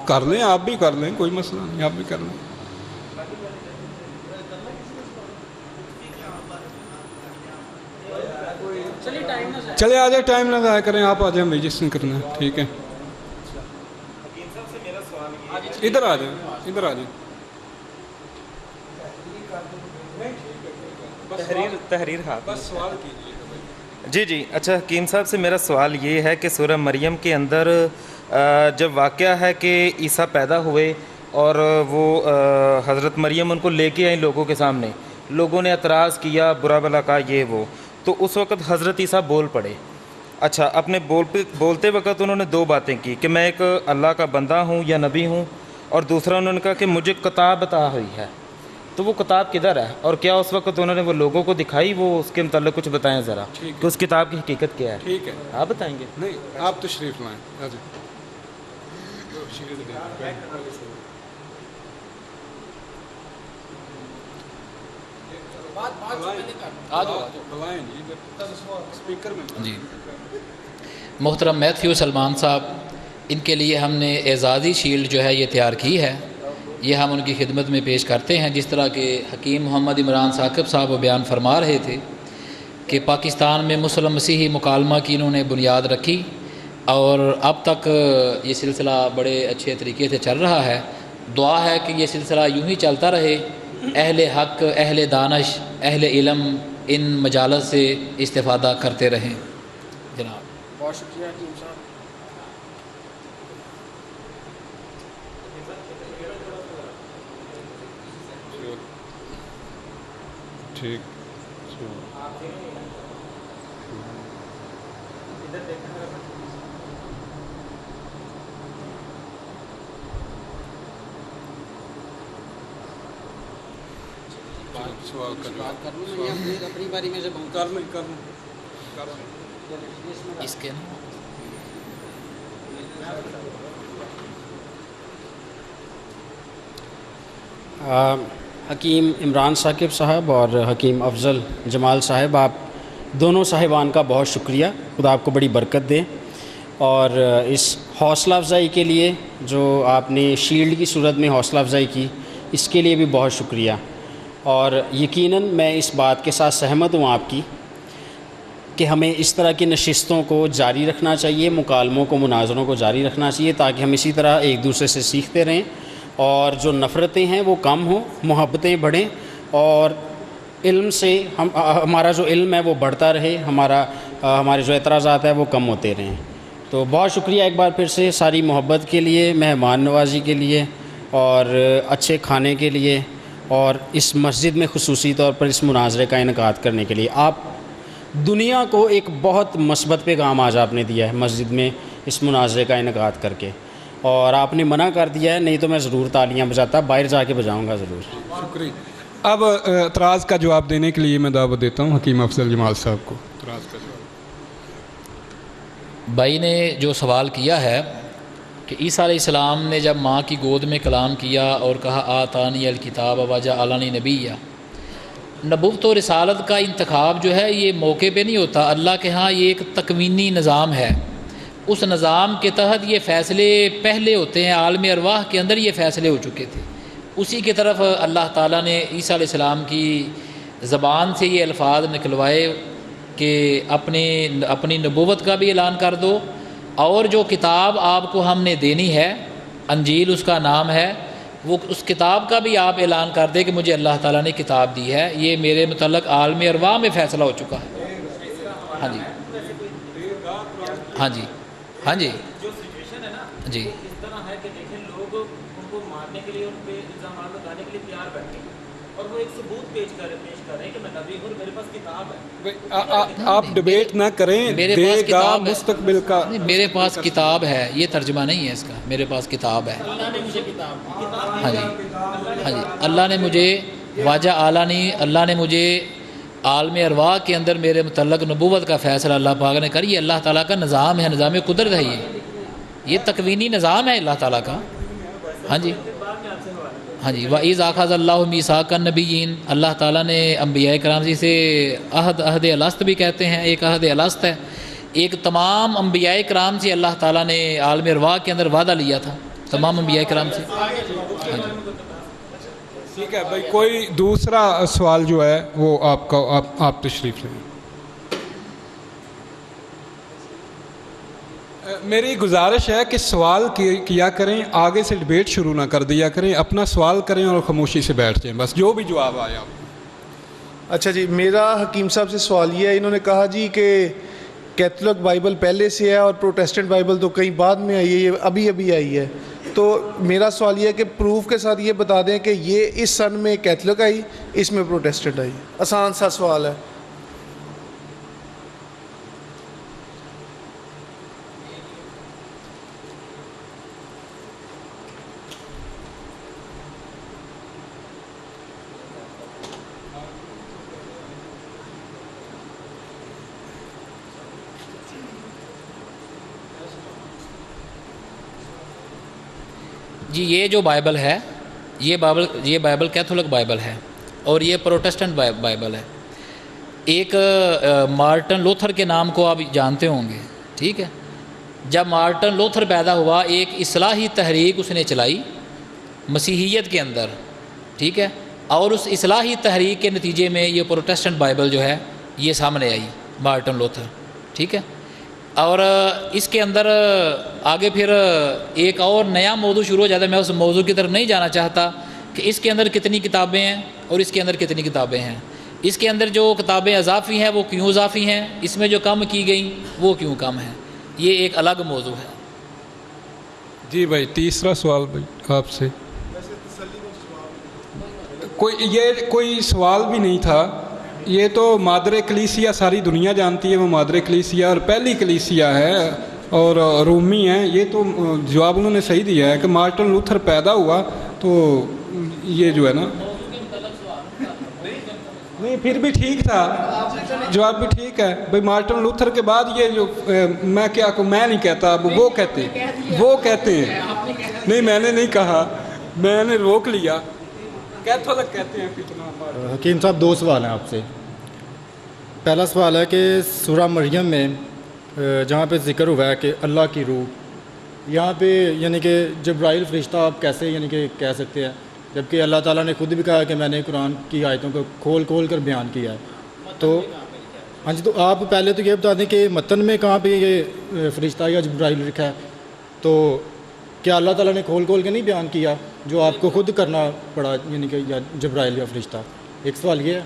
S4: کر لیں، آپ بھی کر لیں، کوئی مسئلہ نہیں، آپ بھی کر لیں۔ چلے آ جائے، ٹائم نہ ضائع کریں، آپ آ جائیں بھائی جس نے کرنا ہے، ٹھیک ہے۔ ادھر آ جائیں،
S5: تحریر ہاں
S4: بس سوال کیجیے۔
S5: جی اچھا، حکیم صاحب سے میرا سوال یہ ہے کہ سورہ مریم کے اندر جب واقعہ ہے کہ عیسیٰ پیدا ہوئے اور وہ حضرت مریم ان کو لے کے آئیں لوگوں کے سامنے، لوگوں نے اعتراض کیا، برا بھلا کہا، یہ وہ، تو اس وقت حضرت عیسیٰ بول پڑے۔ اچھا، اپنے بولتے وقت انہوں نے 2 باتیں کی کہ میں ایک اللہ کا بندہ ہوں یا نبی ہوں، اور دوسرا انہوں نے کہا کہ مجھے کتاب عطا ہوئی ہے۔ تو وہ کتاب کدھر ہے، اور کیا اس وقت انہوں نے وہ لوگوں کو دکھائی؟ وہ اس کے متعلق کچھ بتائیں ذرا کہ اس کتاب کی حقیقت کیا ہے۔
S4: ٹھیک ہے،
S5: آپ بتائیں گے؟
S4: نہیں آپ تشریف لائیں، آ جائیں۔
S3: جی محترم میتھیو سلمان صاحب، ان کے لیے ہم نے اعزازی شیلڈ جو ہے یہ تیار کی ہے، یہ ہم ان کی خدمت میں پیش کرتے ہیں۔ جس طرح کہ حکیم محمد عمران ثاقب صاحب وہ بیان فرما رہے تھے کہ پاکستان میں مسلم مسیحی مکالمہ کی انہوں نے بنیاد رکھی اور اب تک یہ سلسلہ بڑے اچھے طریقے سے چل رہا ہے۔ دعا ہے کہ یہ سلسلہ یوں ہی چلتا رہے، اہل حق، اہل دانش، اہل علم ان مجالس سے استفادہ کرتے رہیں۔ جناب
S1: بہت شکریہ حکیم صاحب.
S4: ٹھیک. سوال
S1: اپنی باری میں سے
S3: اس کے
S1: حکیم عمران ثاقب صاحب اور حکیم افضل جمال صاحب، آپ دونوں صاحبان کا بہت شکریہ. خدا آپ کو بڑی برکت دے. اور اس حوصلہ افزائی کے لیے جو آپ نے شیلڈ کی صورت میں حوصلہ افزائی کی، اس کے لیے بھی بہت شکریہ. اور یقیناً میں اس بات کے ساتھ سہمت ہوں آپ کی کہ ہمیں اس طرح کی نشستوں کو جاری رکھنا چاہیے، مکالموں کو، مناظروں کو جاری رکھنا چاہیے، تاکہ ہم اسی طرح ایک دوسرے سے سیکھتے رہیں اور جو نفرتیں ہیں وہ کم ہوں، محبتیں بڑھیں، اور علم سے ہمارا جو علم ہے وہ بڑھتا رہے، ہمارے جو اعتراضات ہیں وہ کم ہوتے رہیں. تو بہت شکریہ ایک بار پھر سے ساری محبت کے لیے، مہمان نوازی کے لیے، اور اچھے کھانے کے لیے، اور اس مسجد میں خصوصی طور پر اس مناظرے کا انعقاد کرنے کے لیے. آپ دنیا کو ایک بہت مثبت پیغام آج آپ نے دیا ہے مسجد میں اس مناظرے کا انعقاد کر کے، اور آپ نے منع کر دیا ہے، نہیں تو میں ضرور تالیاں بجاتا، باہر جا کے بجاؤں گا ضرور.
S4: شکریہ. اب اعتراض کا جواب دینے کے لیے میں دعوت دیتا ہوں حکیم افضل جمال صاحب کو. اعتراض کا جواب.
S3: بھائی نے جو سوال کیا ہے کہ عیسیٰ علیہ السلام نے جب ماں کی گود میں کلام کیا اور کہا آتانی الکتاب وجعلنی نبیّا، نبوت و رسالت کا انتخاب جو ہے یہ موقع پہ نہیں ہوتا. اللہ کے ہاں یہ ایک تکوینی نظام ہے. اس نظام کے تحت یہ فیصلے پہلے ہوتے ہیں، عالم ارواح کے اندر یہ فیصلے ہو چکے تھے. اسی کی طرف اللہ تعالیٰ نے عیسیٰ علیہ السلام کی زبان سے یہ الفاظ نکلوائے کہ اپنی نبوت کا بھی اعلان کر دو، اور جو کتاب آپ کو ہم نے دینی ہے، انجیل اس کا نام ہے، وہ اس کتاب کا بھی آپ اعلان کر دیں کہ مجھے اللہ تعالیٰ نے کتاب دی ہے. یہ میرے متعلق عالم ارواح میں فیصلہ ہو چکا ہے. ہاں جی ہاں جی ہاں جی
S5: جو سچویشن ہے نا
S3: جی
S5: اس طرح ہے کہ دیکھیں لوگ ان کو مارنے کے لیے، ان پہ الزامات لگانے کے لیے تیار بیٹھے ہیں، اور وہ ایک ثبوت پیش کر رہے ہیں کہ میں نبی ہوں، میرے پاس کتاب ہے.
S4: آپ ڈبیٹ نہ کریں،
S3: میرے
S4: دے
S3: پاس
S4: گا
S3: کتاب ہے.
S4: مستقبل کا.
S3: نہیں، میرے پاس کتاب ہے، یہ ترجمہ نہیں ہے اس کا. میرے پاس کتاب ہے. ہاں جی ہاں جی. اللہ نے مجھے واجہ عالانی، اللہ نے مجھے عالم ارواح کے اندر میرے متعلق نبوت کا فیصلہ اللہ پاک نے کر. یہ اللہ تعالیٰ کا نظام ہے، نظام قدرت ہے. یہ تکوینی نظام ہے اللہ تعالیٰ کا. ہاں جی ہاں جی. وَإِذْ أَخَذَ اللَّهُ مِيثَاقَ النَّبِيِّينَ، اللہ تعالیٰ نے انبیاء کرام سے عہد الست بھی کہتے ہیں، ایک عہد الست ہے. ایک تمام انبیاء کرام سے اللہ تعالیٰ نے عالم ارواح کے اندر وعدہ لیا تھا، تمام انبیاء کرام سے. ہاں جی
S4: ٹھیک ہے بھائی، کوئی دوسرا سوال جو ہے وہ آپ تشریف لیں. میری گزارش ہے کہ سوال کیا کریں، آگے سے ڈبیٹ شروع نہ کر دیا کریں، اپنا سوال کریں اور خاموشی سے بیٹھ جائیں، بس جو بھی جواب آیا.
S2: اچھا جی، میرا حکیم صاحب سے سوال یہ ہے، انہوں نے کہا جی کہ کیتھولک بائبل پہلے سے ہے اور پروٹیسٹنٹ بائبل تو کئی بعد میں آئی ہے، یہ ابھی آئی ہے. تو میرا سوال یہ ہے کہ پروف کے ساتھ یہ بتا دیں کہ یہ اس سن میں کیتھولک آئی، اس میں پروٹیسٹنٹ آئی. آسان سا سوال ہے.
S3: جی یہ جو بائبل ہے، یہ بائبل کیتھولک بائبل ہے، اور یہ پروٹیسٹنٹ بائبل ہے. ایک مارٹن لوتھر کے نام کو آپ جانتے ہوں گے، ٹھیک ہے. جب مارٹن لوتھر پیدا ہوا، ایک اصلاحی تحریک اس نے چلائی مسیحیت کے اندر، ٹھیک ہے. اور اس اصلاحی تحریک کے نتیجے میں یہ پروٹیسٹنٹ بائبل جو ہے یہ سامنے آئی، مارٹن لوتھر، ٹھیک ہے. اور اس کے اندر آگے پھر ایک اور نیا موضوع شروع ہو جاتا ہے. میں اس موضوع کی طرف نہیں جانا چاہتا کہ اس کے اندر کتنی کتابیں ہیں اور اس کے اندر کتنی کتابیں ہیں. اس کے اندر جو کتابیں اضافی ہیں وہ کیوں اضافی ہیں، اس میں جو کم کی گئیں وہ کیوں کم ہیں. یہ ایک الگ موضوع ہے۔
S4: جی بھائی تیسرا سوال بھائی آپ سے، کوئی سوال بھی نہیں تھا، یہ تو مادر کلیسیا ساری دنیا جانتی ہے، وہ مادر کلیسیا اور پہلی کلیسیا ہے اور رومی ہیں، یہ تو جواب انہوں نے صحیح دیا ہے کہ مارٹن لوتھر پیدا ہوا تو یہ جو ہے نا، نہیں پھر بھی ٹھیک تھا، جواب بھی ٹھیک ہے بھائی، مارٹن لوتھر کے بعد یہ جو میں کیا کو میں نہیں کہتا، وہ کہتے ہیں نہیں میں نے نہیں کہا، میں نے روک لیا، کیتھولک کہتے ہیں کتنا۔
S6: حکیم صاحب 2 سوال ہیں آپ سے۔ پہلا سوال ہے کہ سورہ مریم میں جہاں پہ ذکر ہوا ہے کہ اللہ کی روح، یہاں پہ یعنی کہ جبرائیل فرشتہ آپ کیسے یعنی کہ کہہ سکتے ہیں، جبکہ اللہ تعالیٰ نے خود بھی کہا کہ میں نے قرآن کی آیتوں کو کھول کر بیان کیا ہے۔ تو ہاں جی، تو آپ پہلے تو یہ بتا دیں کہ متن میں کہاں پہ یہ فرشتہ یا جبرائیل لکھا ہے، تو کیا اللہ تعالیٰ نے کھول کے نہیں بیان کیا جو آپ کو خود کرنا پڑا، یعنی کہ یا جبرائیل یا فرشتہ؟ ایک سوال یہ ہے۔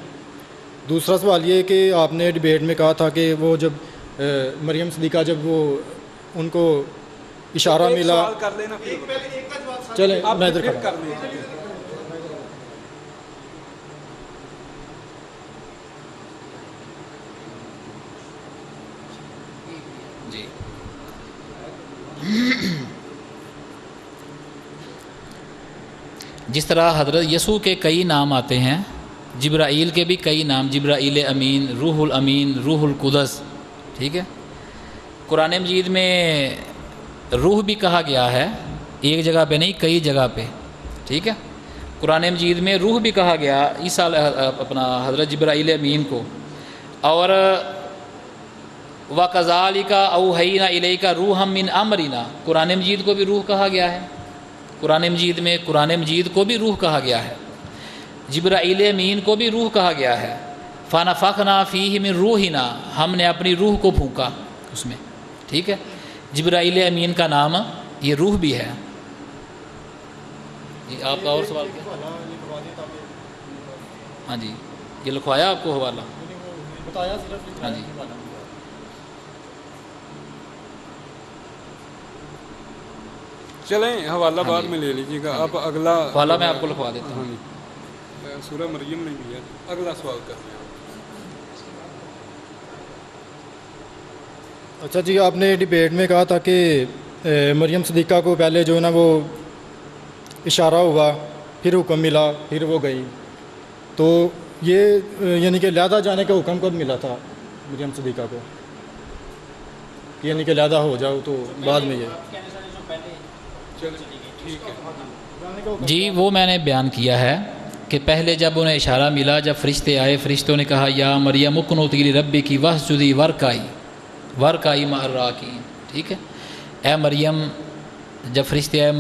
S6: دوسرا سوال یہ ہے کہ آپ نے ڈیبیٹ میں کہا تھا کہ وہ جب مریم صدیقہ جب وہ ان کو اشارہ ملا، چلیں میں ادھر کھڑا ہوں۔
S3: جی جس طرح حضرت یسوع کے کئی نام آتے ہیں، جبرائیل کے بھی کئی نام، جبرائیل امین، روح الامین، روح القدس، ٹھیک ہے۔ قرآن مجید میں روح بھی کہا گیا ہے، ایک جگہ پہ نہیں کئی جگہ پہ، ٹھیک ہے۔ قرآن مجید میں روح بھی کہا گیا عیسیٰ اپنا حضرت جبرائیل امین کو، اور وَكَذَلِكَ أَوْحَيْنَا إِلَيْكَ رُوحًا مِّنْ أَمْرِنَا، قرآن مجید کو بھی روح کہا گیا ہے، قرآن مجید میں قرآن مجید کو بھی روح کہا گیا ہے، جبرائیل امین کو بھی روح کہا گیا ہے۔ فَنَفَخْنَا فِيهِ مِن رُوحِنَا، ہم نے اپنی روح کو پھونکا اس میں، ٹھیک ہے۔ جبرائیل امین کا نام یہ روح بھی ہے۔ جی آپ کا اور سوال کیا؟ ہاں جی یہ لکھوایا آپ کو حوالہ؟ ہاں جی
S4: چلیں حوالہ بعد میں لے لیجیے گا، اب اگلا
S3: حوالہ میں آپ کو لکھوا دیتا ہوں۔
S4: ہاں جی سورہ مریم میں بھی ہے، اگلا سوال کر لیں۔
S6: اچھا جی، آپ نے ڈیبیٹ میں کہا تھا کہ مریم صدیقہ کو پہلے جو ہے نا وہ اشارہ ہوا، پھر حکم ملا، پھر وہ گئی، تو یہ یعنی کہ علیحدہ جانے کا حکم کب ملا تھا مریم صدیقہ کو، کہ یعنی کہ علیحدہ ہو جاؤ تو بعد میں یہ؟
S3: جی وہ میں نے بیان کیا ہے کہ پہلے جب انہیں اشارہ ملا، جب فرشتے آئے، فرشتوں نے کہا یا مریم اقنوتی لربکی واسجدی وارکعی مع الراکعین، ٹھیک ہے۔ اے مریم، جب فرشتے آئے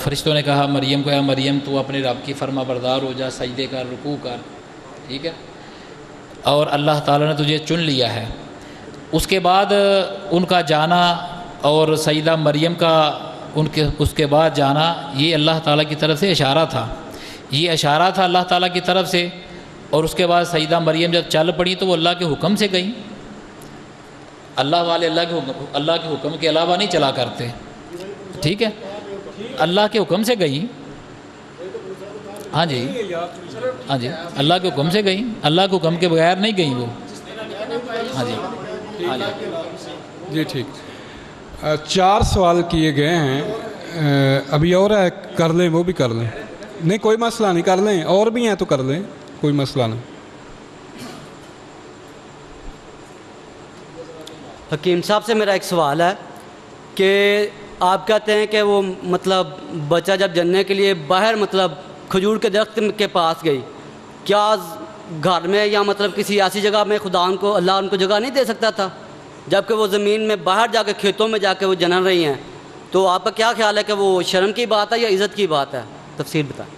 S3: فرشتوں نے کہا مریم کو، اے مریم تو اپنے رب کی فرما بردار ہو جا، سجدے کر، رکوع کر، ٹھیک ہے، اور اللہ تعالیٰ نے تجھے چن لیا ہے۔ اس کے بعد ان کا جانا اور سیدہ مریم کا اس کے بعد جانا، یہ اللہ تعالیٰ کی طرف سے اشارہ تھا، یہ اشارہ تھا اللہ تعالیٰ کی طرف سے۔ اور اس کے بعد سیدہ مریم جب چل پڑی تو وہ اللہ کے حکم سے گئیں، اللہ والے اللہ کے حکم کے علاوہ نہیں چلا کرتے، ٹھیک ہے، اللہ کے حکم سے گئیں۔ ہاں جی ہاں جی اللہ کے حکم سے گئیں، اللہ کے حکم کے بغیر نہیں گئیں وہ۔ ہاں جی ہاں جی
S4: جی ٹھیک، 4 سوال کیے گئے ہیں، ابھی اور ہے کر لیں، وہ بھی کر لیں، نہیں کوئی مسئلہ نہیں، کر لیں، اور بھی ہیں تو کر لیں، کوئی مسئلہ نہیں۔
S7: حکیم صاحب سے میرا ایک سوال ہے کہ آپ کہتے ہیں کہ وہ مطلب بچہ جب جننے کے لیے باہر مطلب کھجور کے درخت کے پاس گئی، کیا گھر میں یا مطلب کسی ایسی جگہ میں خدا ان کو اللہ ان کو جگہ نہیں دے سکتا تھا، جبکہ وہ زمین میں باہر جا کے کھیتوں میں جا کے وہ جنن رہی ہیں؟ تو آپ کا کیا خیال ہے کہ وہ شرم کی بات ہے یا عزت کی بات ہے؟ تفصیل بتائیں۔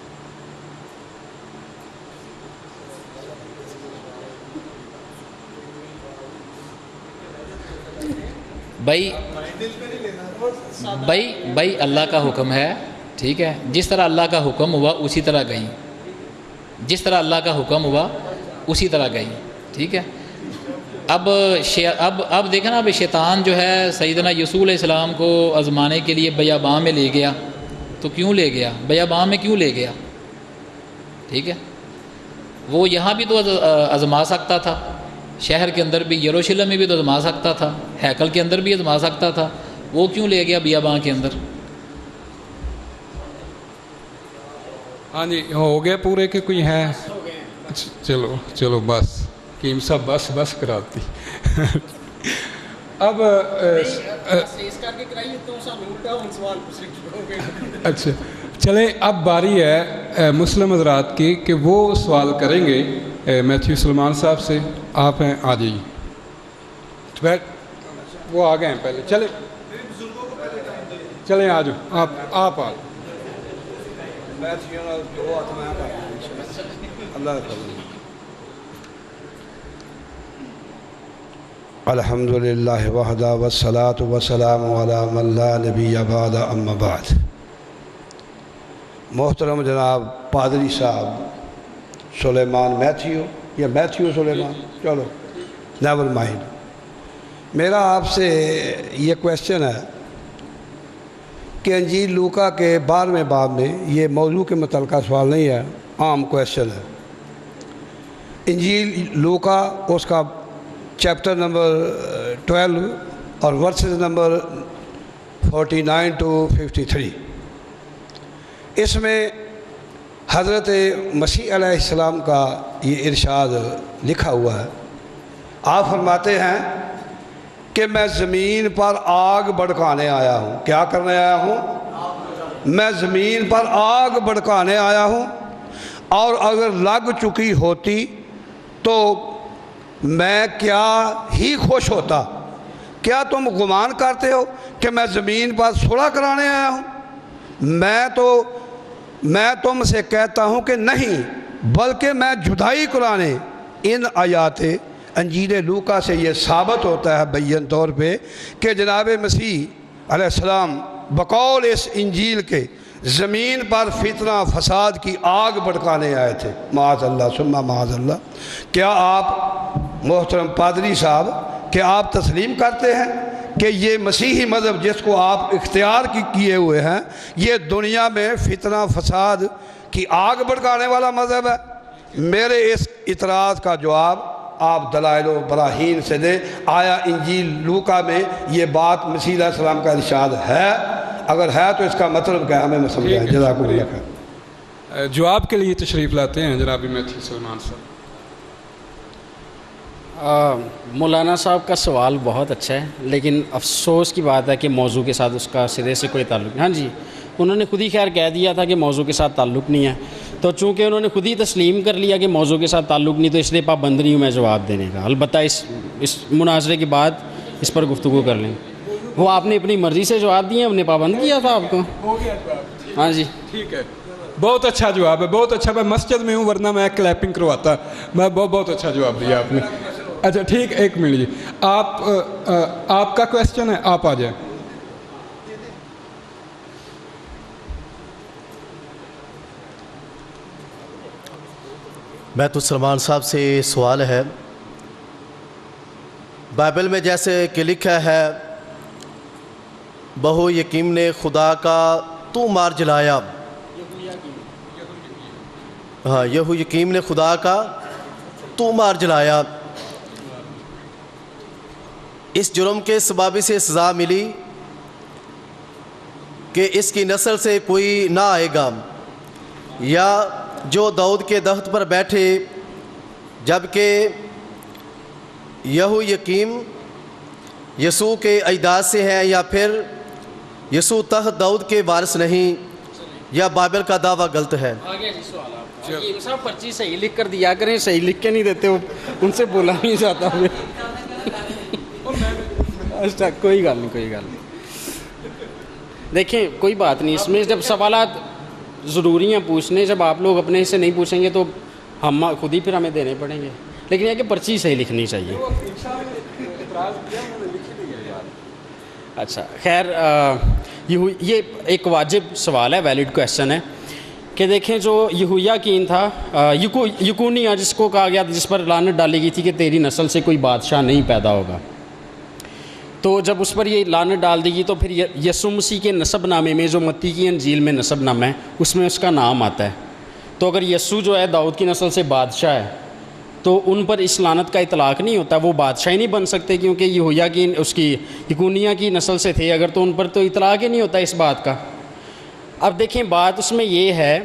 S3: بھائی اللہ کا حکم ہے، ٹھیک ہے، جس طرح اللہ کا حکم ہوا اسی طرح گئی، جس طرح اللہ کا حکم ہوا اسی طرح گئی، ٹھیک ہے۔ اب دیکھیں نا، اب شیطان جو ہے سیدنا یسوع علیہ السلام کو آزمانے کے لیے بیاباں میں لے گیا، تو کیوں لے گیا؟ بیاباں میں کیوں لے گیا؟ ٹھیک ہے، وہ یہاں بھی تو آزما سکتا تھا، شہر کے اندر بھی، یروشلم میں بھی تو آزما سکتا تھا، ہیکل کے اندر بھی آزما سکتا تھا، وہ کیوں لے گیا بیاباں کے اندر؟
S4: ہاں جی، ہو گیا پورے کہ کوئی ہے؟ چلو چلو بس کیم صاحب بس کراتی اب اچھا چلیں، اب باری ہے مسلم حضرات کی کہ وہ سوال کریں گے میتھیو سلمان صاحب سے. آپ ہیں، آ جائیے. وہ آ گئے ہیں پہلے، چلیں آ جاؤ، آپ آ جاؤ.
S8: الحمدللہ وحدہ والصلاة والسلام علی من لا نبی بعد اما بعد. محترم جناب پادری صاحب سلیمان میتھیو یا میتھیو سلیمان، چلو نیور مائنڈ. میرا آپ سے یہ کویسچن ہے کہ انجیل لوکا کے 12ویں باب میں، یہ موضوع کے متعلقہ سوال نہیں ہے، عام کویسچن ہے. انجیل لوکا اس کا چیپٹر نمبر 12 اور ورسز نمبر 49 to 53، اس میں حضرت مسیح علیہ السلام کا یہ ارشاد لکھا ہوا ہے. آپ فرماتے ہیں کہ میں زمین پر آگ بھڑکانے آیا ہوں. کیا کرنے آیا ہوں؟ میں زمین پر آگ بھڑکانے آیا ہوں، اور اگر لگ چکی ہوتی تو میں کیا ہی خوش ہوتا. کیا تم گمان کرتے ہو کہ میں زمین پر صلح کرانے آیا ہوں؟ میں تم سے کہتا ہوں کہ نہیں، بلکہ میں جدائی کرانے. ان آیات انجیل لوکا سے یہ ثابت ہوتا ہے بیان طور پہ کہ جناب مسیح علیہ السلام بقول اس انجیل کے زمین پر فتنہ فساد کی آگ بھڑکانے آئے تھے. معاذ اللہ ثم معاذ اللہ. کیا آپ محترم پادری صاحب، کہ آپ تسلیم کرتے ہیں کہ یہ مسیحی مذہب جس کو آپ اختیار کیے ہوئے ہیں، یہ دنیا میں فتنہ فساد کی آگ بھڑکانے والا مذہب ہے؟ میرے اس اعتراض کا جواب آپ دلائل و براہین سے دیں. آیا انجیل لوکا میں یہ بات مسیح علیہ السلام کا ارشاد ہے؟ اگر ہے تو اس کا مطلب کیا ہمیں سمجھائیں. جزاکم اللہ خیر.
S4: جواب کے لیے تشریف لاتے ہیں جناب میتھیو سلمان صاحب.
S1: مولانا صاحب کا سوال بہت اچھا ہے، لیکن افسوس کی بات ہے کہ موضوع کے ساتھ اس کا سرے سے کوئی تعلق نہیں. ہاں جی، انہوں نے خود ہی خیر کہہ دیا تھا کہ موضوع کے ساتھ تعلق نہیں ہے، تو چونکہ انہوں نے خود ہی تسلیم کر لیا کہ موضوع کے ساتھ تعلق نہیں، تو اس لیے پابند نہیں ہوں میں جواب دینے کا. البتہ اس مناظرے کے بعد اس پر گفتگو کر لیں. وہ آپ نے اپنی مرضی سے جواب دیے، ہم نے پابند کیا تھا آپ کو. ہاں جی
S4: ٹھیک ہے، بہت اچھا جواب ہے، بہت اچھا. میں مسجد میں ہوں ورنہ میں کلیپنگ کرواتا. میں بہت اچھا جواب دیا آپ نے. اچھا ٹھیک، ایک منٹ جی. آپ کا کویسچن ہے، آپ آ جائیں.
S9: میتھیو سلمان صاحب سے سوال ہے، بائبل میں جیسے کہ لکھا ہے بہو یقین نے خدا کا تو مار جلایا. ہاں، یہو یقین نے خدا کا تو مار جلایا. اس جرم کے سبب سے سزا ملی کہ اس کی نسل سے کوئی نہ آئے گا یا جو داؤد کے تخت پر بیٹھے، جبکہ یہو یقین یسوع کے اجداد سے ہیں، یا پھر یسوع تخت داؤد کے وارث نہیں، یا بائبل کا دعویٰ غلط ہے.
S1: آگے جی سوال آپ صاحب پرچی صحیح لکھ کر دیا کریں، صحیح لکھ کے نہیں دیتے ہو، ان سے بولا نہیں جاتا. اچھا کوئی گل نہیں. دیکھیں کوئی بات نہیں، اس میں جب سوالات ضروری ہیں پوچھنے، جب آپ لوگ اپنے سے نہیں پوچھیں گے تو ہم خود ہی پھر ہمیں دینے پڑیں گے. لیکن یہ کہ پرچی صحیح لکھنی چاہیے. اچھا خیر، یہ ایک واجب سوال ہے، ویلڈ کویسچن ہے کہ دیکھیں جو یہویا کین تھا یکونیا جس کو کہا گیا تھا، جس پر لعنت ڈالی گئی تھی کہ تیری نسل سے کوئی بادشاہ نہیں پیدا ہوگا، تو جب اس پر یہ لعنت ڈال دی گئی تو پھر یسوع مسیح کے نسب نامے میں جو متی کی انجیل میں نسب نامہ ہے اس میں اس کا نام آتا ہے. تو اگر یسوع جو ہے داؤد کی نسل سے بادشاہ ہے تو ان پر اس لعنت کا اطلاق نہیں ہوتا، وہ بادشاہ ہی نہیں بن سکتے کیونکہ یہویا کی اس کی یکونیا کی نسل سے تھے اگر، تو ان پر تو اطلاق ہی نہیں ہوتا اس بات کا. اب دیکھیں بات اس میں یہ ہے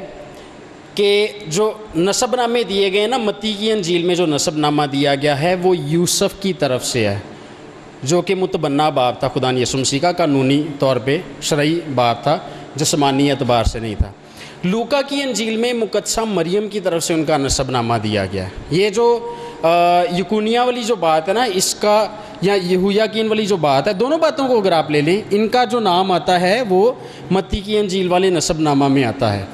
S1: کہ جو نسب نامے دیے گئے نا، متی کی انجیل میں جو نسب نامہ دیا گیا ہے وہ یوسف کی طرف سے ہے جو کہ متبنہ باپ تھا خدا یسوع مسیح کا، قانونی طور پہ شرعی باپ تھا، جسمانی اعتبار سے نہیں تھا. لوکا کی انجیل میں مقدسہ مریم کی طرف سے ان کا نسب نامہ دیا گیا ہے. یہ جو یکونیا والی جو بات ہے نا اس کا، یا یہویا کین والی جو بات ہے، دونوں باتوں کو اگر آپ لے لیں ان کا جو نام آتا ہے وہ متی کی انجیل والے نسب نامہ میں آتا ہے.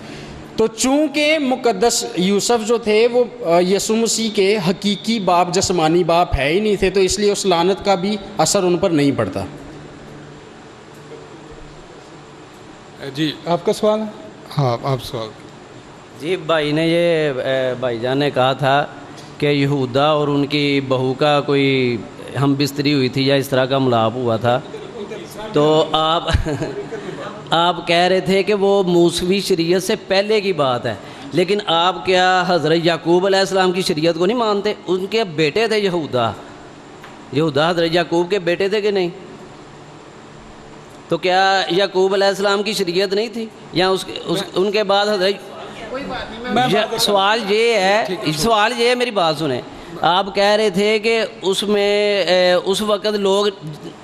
S1: تو چونکہ مقدس یوسف جو تھے وہ یسوع مسیح کے حقیقی باپ، جسمانی باپ ہے ہی نہیں تھے، تو اس لیے اس لعنت کا بھی اثر ان پر نہیں پڑتا.
S4: جی آپ کا سوال ہے؟ ہاں آپ سوال.
S10: جی بھائی نے یہ بھائی جان نے کہا تھا کہ یہودا اور ان کی بہو کا کوئی ہم بستری ہوئی تھی یا اس طرح کا ملاپ ہوا تھا، تو آپ کہہ رہے تھے کہ وہ موسوی شریعت سے پہلے کی بات ہے، لیکن آپ کیا حضرت یعقوب علیہ السلام کی شریعت کو نہیں مانتے؟ ان کے بیٹے تھے یہودا حضرت یعقوب کے بیٹے تھے کہ نہیں؟ تو کیا یعقوب علیہ السلام کی شریعت نہیں تھی یا ان کے بعد حضرت؟ سوال یہ ہے میری بات سنیں. آپ کہہ رہے تھے کہ اس میں اس وقت لوگ،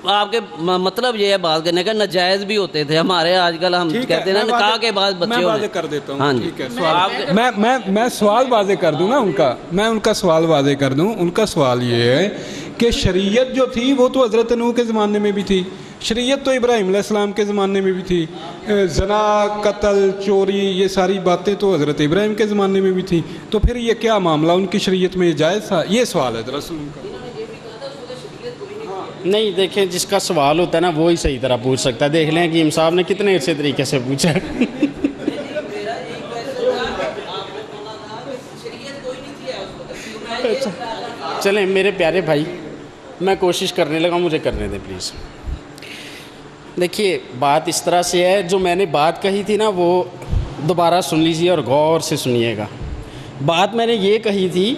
S10: آپ کے مطلب یہ ہے بات کرنے کا، ناجائز بھی ہوتے تھے. ہمارے آج کل ہم کہتے ہیں نا نکاح کے بعد بچے ہونے.
S4: کر دیتا ہوں.
S10: ہاں جی
S4: میں سوال واضح کر دوں نا ان کا سوال واضح کر دوں. ان کا سوال یہ ہے کہ شریعت جو تھی وہ تو حضرت نوح کے زمانے میں بھی تھی، شریعت تو ابراہیم علیہ السلام کے زمانے میں بھی تھی، زنا، قتل، چوری، یہ ساری باتیں تو حضرت ابراہیم کے زمانے میں بھی تھی. تو پھر یہ کیا معاملہ ان کی شریعت میں جائز تھا؟ یہ سوال ہے دراصل ان کا.
S1: نہیں دیکھیں، جس کا سوال ہوتا ہے نا وہی صحیح طرح پوچھ سکتا ہے. دیکھ لیں حکیم صاحب نے کتنے اچھے طریقے سے پوچھا. چلیں میرے پیارے بھائی، میں کوشش کرنے لگا، مجھے کرنے دیں پلیز. دیکھیے بات اس طرح سے ہے، جو میں نے بات کہی تھی نا وہ دوبارہ سن لیجیے اور غور سے سنیے گا. بات میں نے یہ کہی تھی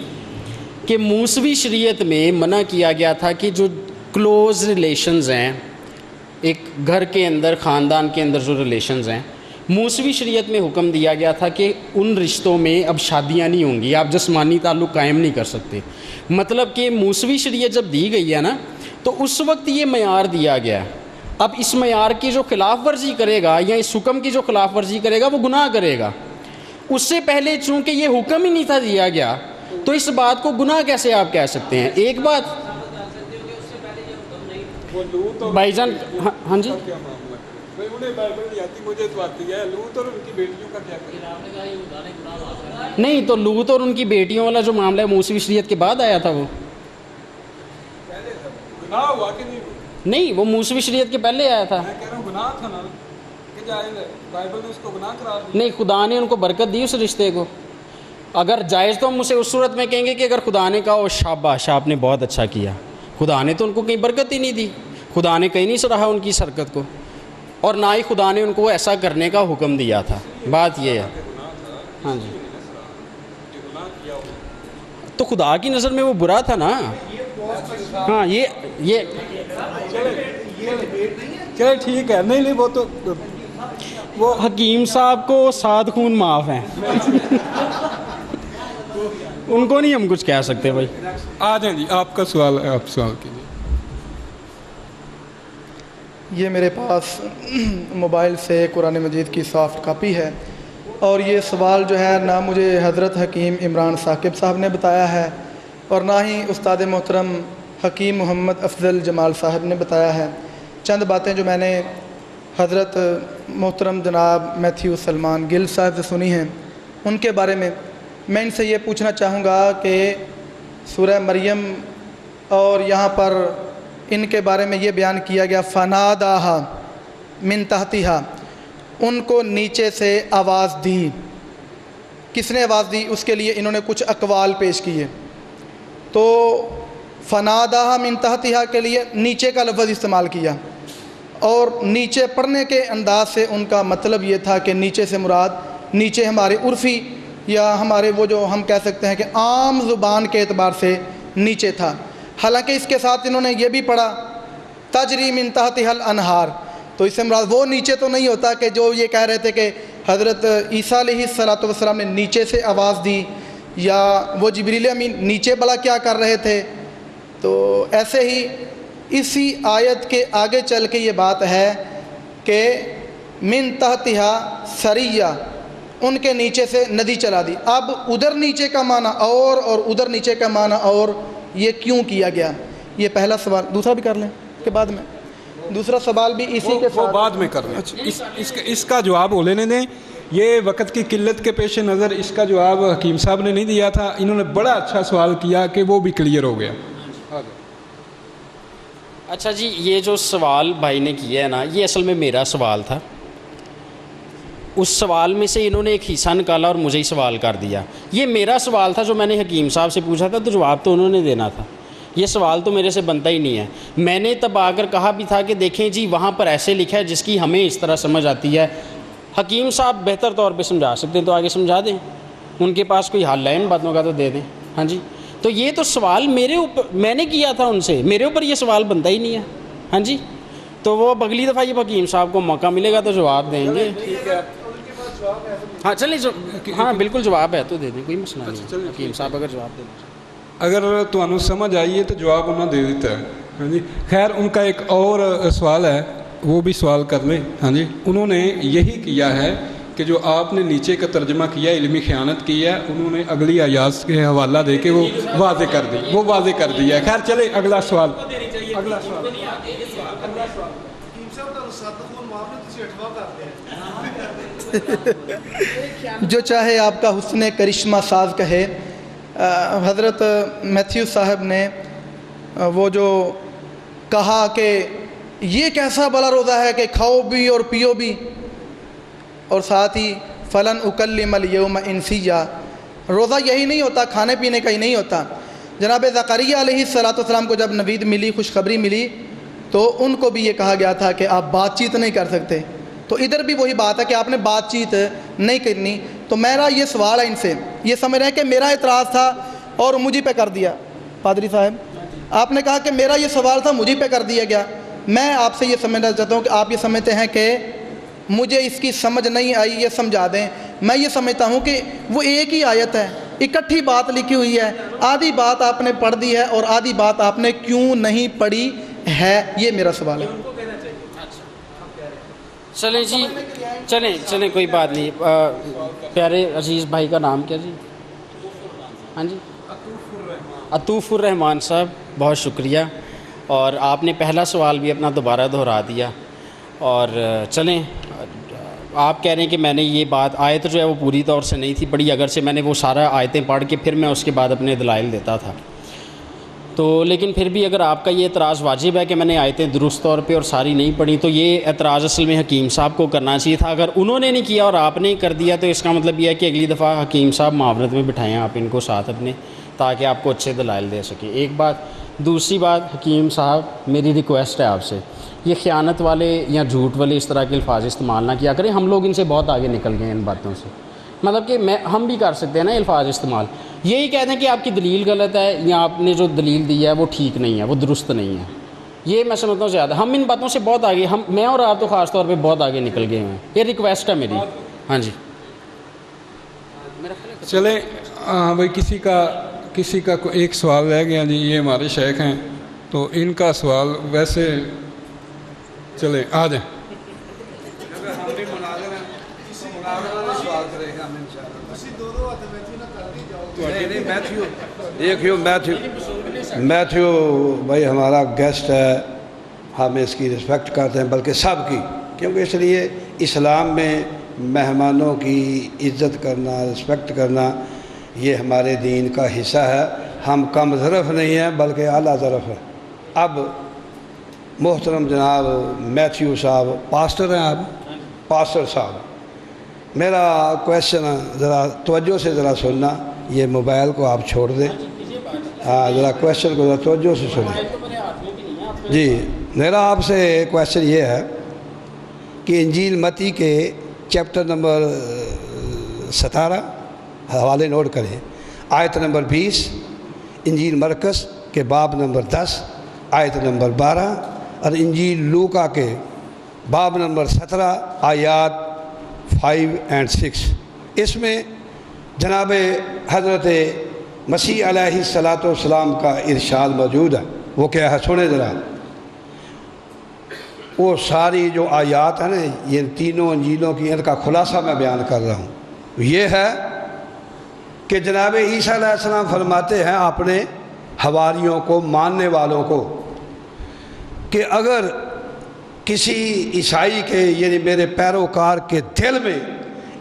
S1: کہ موسوی شریعت میں منع کیا گیا تھا کہ جو کلوز ریلیشنز ہیں ایک گھر کے اندر، خاندان کے اندر جو ریلیشنز ہیں، موسوی شریعت میں حکم دیا گیا تھا کہ ان رشتوں میں اب شادیاں نہیں ہوں گی، آپ جسمانی تعلق قائم نہیں کر سکتے. مطلب کہ موسوی شریعت جب دی گئی ہے نا تو اس وقت یہ معیار دیا گیا. اب اس معیار کی جو خلاف ورزی کرے گا یا اس حکم کی جو خلاف ورزی کرے گا وہ گناہ کرے گا. اس سے پہلے چونکہ یہ حکم ہی نہیں تھا دیا گیا تو اس بات کو گناہ کیسے آپ کہہ سکتے ہیں؟ ایک بات بھائی جان، ہاں جی، نہیں تو لوط اور ان کی بیٹیوں والا جو معاملہ ہے موسوی شریعت کے بعد آیا تھا. وہ نہیں، وہ موسوی شریعت کے پہلے آیا تھا. نہیں، خدا نے ان کو برکت دی اس رشتے کو. اگر جائز تو ہم اسے اس صورت میں کہیں گے کہ اگر خدا نے کہا او شاباش آپ نے بہت اچھا کیا. خدا نے تو ان کو کہیں برکت ہی نہیں دی، خدا نے کہیں نہیں سراہا ان کی شرکت کو، اور نہ ہی خدا نے ان کو ایسا کرنے کا حکم دیا تھا. بات یہ ہے. ہاں جی، تو خدا کی نظر میں وہ برا تھا نا. ہاں یہ
S4: چلے ٹھیک ہے. نہیں وہ تو
S1: وہ حکیم صاحب کو 7 خون معاف ہیں. ان کو نہیں ہم کچھ کہہ سکتے. بھائی
S4: آ جائیں جی، آپ کا سوال ہے، آپ سوال کیجیے.
S11: یہ میرے پاس موبائل سے قرآن مجید کی سافٹ کاپی ہے، اور یہ سوال جو ہے نہ مجھے حضرت حکیم عمران ثاقب صاحب نے بتایا ہے اور نہ ہی استاد محترم حکیم محمد افضل جمال صاحب نے بتایا ہے. چند باتیں جو میں نے حضرت محترم جناب میتھیو سلمان گل صاحب سے سنی ہیں ان کے بارے میں ان سے یہ پوچھنا چاہوں گا کہ سورہ مریم اور یہاں پر ان کے بارے میں یہ بیان کیا گیا فناداہا من تحتہا، ان کو نیچے سے آواز دی. کس نے آواز دی، اس کے لیے انہوں نے کچھ اقوال پیش کیے. تو فناداہا من تحتہا کے لیے نیچے کا لفظ استعمال کیا، اور نیچے پڑھنے کے انداز سے ان کا مطلب یہ تھا کہ نیچے سے مراد نیچے ہمارے عرفی یا ہمارے وہ جو ہم کہہ سکتے ہیں کہ عام زبان کے اعتبار سے نیچے تھا. حالانکہ اس کے ساتھ انہوں نے یہ بھی پڑھا تجری من تحتہا الانہار، تو اس سے مراد وہ نیچے تو نہیں ہوتا کہ جو یہ کہہ رہے تھے کہ حضرت عیسیٰ علیہ السلام نے نیچے سے آواز دی، یا وہ جبریل امین نیچے بلا کیا کر رہے تھے. تو ایسے ہی اسی آیت کے آگے چل کے یہ بات ہے کہ من تحتہا سریہ، ان کے نیچے سے ندی چلا دی. اب ادھر نیچے کا معنی اور ادھر نیچے کا معنی اور، یہ کیوں کیا گیا؟ یہ پہلا سوال. دوسرا بھی کر لیں کہ بعد میں دوسرا سوال بھی اسی کے
S4: وہ
S11: ساتھ
S4: بعد میں کر لیں. اس کا جواب ہو لینے دیں. یہ وقت کی قلت کے پیش نظر اس کا جواب حکیم صاحب نے نہیں دیا تھا. انہوں نے بڑا اچھا سوال کیا کہ وہ بھی کلیئر ہو گیا.
S1: اچھا جی، یہ جو سوال بھائی نے کیا ہے نا، یہ اصل میں میرا سوال تھا. اس سوال میں سے انہوں نے ایک حصہ نکالا اور مجھے ہی سوال کر دیا. یہ میرا سوال تھا جو میں نے حکیم صاحب سے پوچھا تھا، تو جواب تو انہوں نے دینا تھا. یہ سوال تو میرے سے بنتا ہی نہیں ہے. میں نے تب آ کر کہا بھی تھا کہ دیکھیں جی وہاں پر ایسے لکھا ہے جس کی ہمیں اس طرح سمجھ آتی ہے. حکیم صاحب بہتر طور پہ سمجھا سکتے ہیں تو آگے سمجھا دیں، ان کے پاس کوئی حل ہے ان باتوں کا تو دے دیں. ہاں جی، تو یہ تو سوال میرے اوپر میں نے کیا تھا ان سے، میرے اوپر یہ سوال بنتا ہی نہیں ہے. ہاں جی، تو وہ اگلی دفعہ یہ حکیم صاحب کو موقع ملے گا تو جواب دیں گے. ہاں چلیں، ہاں بالکل جواب ہے تو دے دیں، کوئی مسئلہ نہیں. حکیم صاحب اگر جواب دیں
S4: اگر تمہیں سمجھ آئیے تو جواب انہوں نے دے دیتا ہے. ہاں جی، خیر ان کا ایک اور سوال ہے، وہ بھی سوال کر لیں. ہاں جی، انہوں نے یہی کیا ہے کہ جو آپ نے نیچے کا ترجمہ کیا علمی خیانت کی ہے، انہوں نے اگلی آیات کے حوالہ دے کے وہ واضح کر دی، وہ واضح کر دیا ہے. خیر چلے اگلا سوال.
S11: جو چاہے آپ کا حسن کرشمہ ساز کہے. حضرت میتھیو صاحب نے وہ جو کہا کہ یہ کیسا بلا روزہ ہے کہ کھاؤ بھی اور پیو بھی، اور ساتھ ہی فلن اکلم الیوم انسیہ، روزہ یہی نہیں ہوتا، کھانے پینے کا ہی نہیں ہوتا. جناب زکریا علیہ السلام کو جب نوید ملی، خوشخبری ملی، تو ان کو بھی یہ کہا گیا تھا کہ آپ بات چیت نہیں کر سکتے. تو ادھر بھی وہی بات ہے کہ آپ نے بات چیت نہیں کرنی. تو میرا یہ سوال ہے ان سے، یہ سمجھ رہے ہیں کہ میرا اعتراض تھا اور مجھے پہ کر دیا. پادری صاحب آپ نے کہا کہ میرا یہ سوال تھا مجھے پہ کر دیا گیا. میں آپ سے یہ سمجھنا چاہتا ہوں کہ آپ یہ سمجھتے ہیں کہ مجھے اس کی سمجھ نہیں آئی، یہ سمجھا دیں. میں یہ سمجھتا ہوں کہ وہ ایک ہی آیت ہے، اکٹھی بات لکھی ہوئی ہے، آدھی بات آپ نے پڑھ دی ہے اور آدھی بات آپ نے کیوں نہیں پڑھی ہے، یہ میرا سوال ہے.
S1: چلیں جی، چلیں کوئی بات نہیں. پیارے عزیز بھائی کا نام کیا جی؟ ہاں جی، عطوف الرحمان صاحب، بہت شکریہ. اور آپ نے پہلا سوال بھی اپنا دوبارہ دہرا دیا. اور چلیں، آپ کہہ رہے ہیں کہ میں نے یہ بات آیت جو ہے وہ پوری طور سے نہیں تھی پڑھی، اگرچہ میں نے وہ سارا آیتیں پڑھ کے پھر میں اس کے بعد اپنے دلائل دیتا تھا. تو لیکن پھر بھی اگر آپ کا یہ اعتراض واجب ہے کہ میں نے آیتیں درست طور پہ اور ساری نہیں پڑھی، تو یہ اعتراض اصل میں حکیم صاحب کو کرنا چاہیے تھا. اگر انہوں نے نہیں کیا اور آپ نے کر دیا تو اس کا مطلب یہ ہے کہ اگلی دفعہ حکیم صاحب معاونت میں بٹھائیں آپ ان کو ساتھ اپنے، تاکہ آپ کو اچھے دلائل دے سکیں. ایک بات. دوسری بات، حکیم صاحب میری ریکویسٹ ہے آپ سے، یہ خیانت والے یا جھوٹ والے اس طرح کے الفاظ استعمال نہ کیا کریں. ہم لوگ ان سے بہت آگے نکل گئے ہیں ان باتوں سے. مطلب کہ ہم بھی کر سکتے ہیں نا الفاظ استعمال. یہی کہتے ہیں کہ آپ کی دلیل غلط ہے یا آپ نے جو دلیل دی ہے وہ ٹھیک نہیں ہے، وہ درست نہیں ہے. یہ میں سمجھتا ہوں زیادہ ہم ان باتوں سے بہت آگے، میں اور آپ تو خاص طور پہ بہت آگے نکل گئے ہیں. یہ ریکویسٹ ہے میری. ہاں جی
S4: چلیں بھائی، کسی کا ایک سوال رہ گیا جی. یہ ہمارے شیخ ہیں تو ان کا سوال ویسے چلیں آ جائیں.
S8: میتھیو بھائی ہمارا گیسٹ ہے، ہم اس کی رسپیکٹ کرتے ہیں، بلکہ سب کی، کیونکہ اس لیے اسلام میں مہمانوں کی عزت کرنا، رسپیکٹ کرنا یہ ہمارے دین کا حصہ ہے. ہم کم ظرف نہیں ہیں بلکہ اعلیٰ ظرف ہے. اب محترم جناب میتھیو صاحب، پاسٹر ہیں آپ، پاسٹر صاحب، میرا کویشچن ذرا توجہ سے ذرا سننا، یہ موبائل کو آپ چھوڑ دیں، ہاں ذرا کویشچن کو ذرا توجہ سے سنیں. جی میرا آپ سے کویشچن یہ ہے کہ انجیل متی کے چیپٹر نمبر 17 حوالے نوٹ کریں، آیت نمبر 20، انجیل مرکز کے باب نمبر 10 آیت نمبر 12، اور انجیل لوکا کے باب نمبر 17 آیات 5 اور 6. اس میں جناب حضرت مسیح علیہ السلام کا ارشاد موجود ہے. وہ کیا ہے سنیں ذرا. وہ ساری جو آیات ہیں نا، یہ تینوں انجیلوں کی ان کا خلاصہ میں بیان کر رہا ہوں. یہ ہے کہ جناب عیسیٰ علیہ السلام فرماتے ہیں اپنے حواریوں کو، ماننے والوں کو، کہ اگر کسی عیسائی کے یعنی میرے پیروکار کے دل میں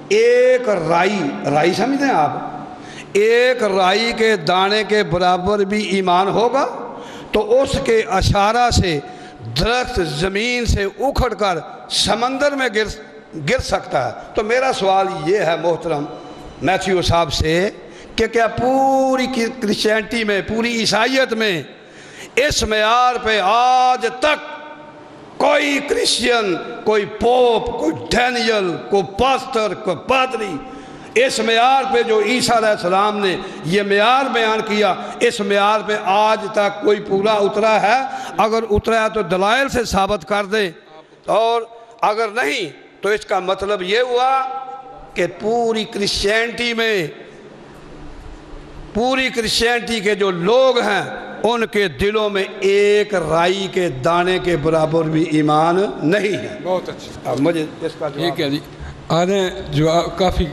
S8: ایک رائی سمجھتے ہیں آپ، ایک رائی کے دانے کے برابر بھی ایمان ہوگا تو اس کے اشارہ سے درخت زمین سے اکھڑ کر سمندر میں گر سکتا ہے. تو میرا سوال یہ ہے محترم میتھیو صاحب سے کہ کیا پوری کرسچینٹی میں، پوری عیسائیت میں اس معیار پہ آج تک کوئی کرسچین، کوئی پوپ، کوئی ڈینیل، کوئی پاسٹر، کوئی پادری اس معیار پہ جو عیسیٰ علیہ السلام نے یہ معیار بیان کیا، اس معیار پہ آج تک کوئی پورا اترا ہے؟ اگر اترا ہے تو دلائل سے ثابت کر دیں، اور اگر نہیں تو اس کا مطلب یہ ہوا کہ پوری کرسچینٹی کے جو لوگ ہیں ان کے دلوں میں ایک رائی کے دانے کے برابر بھی ایمان نہیں ہے.
S4: بہت اچھا.
S8: اب مجھے اس کا
S4: ٹھیک ہے جی، آنے جو کافی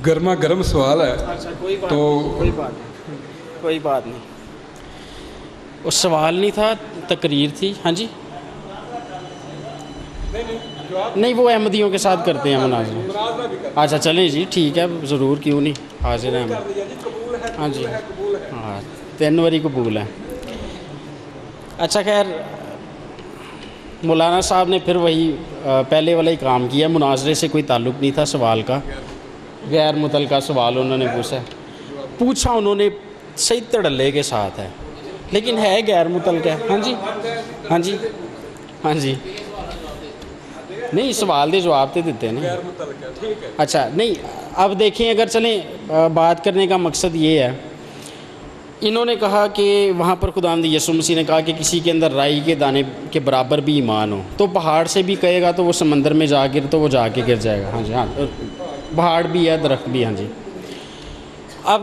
S4: گرما گرم سوال ہے. تو
S1: کوئی بات نہیں، وہ سوال نہیں تھا، تقریر تھی. ہاں جی نہیں، وہ احمدیوں کے ساتھ کرتے ہیں مناظرہ. اچھا چلیں جی ٹھیک ہے، ضرور، کیوں نہیں، حاضر ہیں ہم. ہاں جی ہاں 3 وری قبول ہے. اچھا خیر، مولانا صاحب نے پھر وہی پہلے والا ہی کام کیا. مناظرے سے کوئی تعلق نہیں تھا سوال کا، غیر متعلقہ سوال انہوں نے پوچھا انہوں نے صحیح تڑلے کے ساتھ ہے، لیکن ہے غیر متعلقہ. ہاں جی ہاں جی ہاں جی نہیں، سوال دے جواب تے دیتے ہیں نا. اچھا نہیں، اب دیکھیں، اگر چلیں بات کرنے کا مقصد یہ ہے، انہوں نے کہا کہ وہاں پر خداوند یسوع مسیح نے کہا کہ کسی کے اندر رائی کے دانے کے برابر بھی ایمان ہو، تو پہاڑ سے بھی کہے گا تو وہ سمندر میں جا گر تو وہ جا کے گر جائے گا. ہاں جی ہاں، پہاڑ بھی ہے، درخت بھی. ہاں جی اب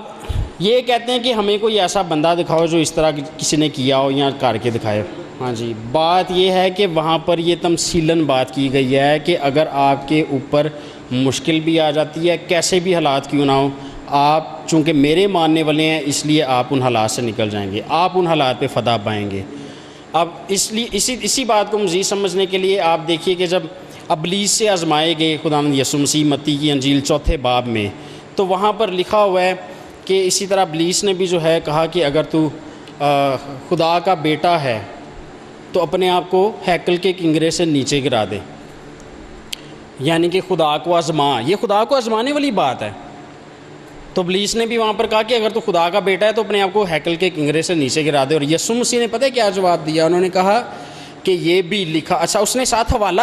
S1: یہ کہتے ہیں کہ ہمیں کوئی ایسا بندہ دکھاؤ جو اس طرح کسی نے کیا ہو یا کر کے دکھائے. ہاں جی، بات یہ ہے کہ وہاں پر یہ تمثیلاً بات کی گئی ہے کہ اگر آپ کے اوپر مشکل بھی آ جاتی ہے، کیسے بھی حالات کیوں نہ ہوں، آپ چونکہ میرے ماننے والے ہیں اس لیے آپ ان حالات سے نکل جائیں گے، آپ ان حالات پہ فتح پائیں گے. اب اس لیے اسی بات کو مزید سمجھنے کے لیے آپ دیکھیے کہ جب ابلیس سے آزمائے گئے خداوند یسوع مسیح متی کی انجیل 4 باب میں، تو وہاں پر لکھا ہوا ہے کہ اسی طرح ابلیس نے بھی جو ہے کہا کہ اگر تو خدا کا بیٹا ہے تو اپنے آپ کو ہیکل کے کنگرے سے نیچے گرا دے، یعنی کہ خدا کو آزما. یہ خدا کو آزمانے والی بات ہے. تو ابلیس نے بھی وہاں پر کہا کہ اگر تو خدا کا بیٹا ہے تو اپنے آپ کو ہیکل کے کنگرے سے نیچے گرا دے. اور یسوع مسیح نے پتہ ہے کیا جواب دیا؟ انہوں نے کہا کہ یہ بھی لکھا. اچھا، اس نے ساتھ حوالہ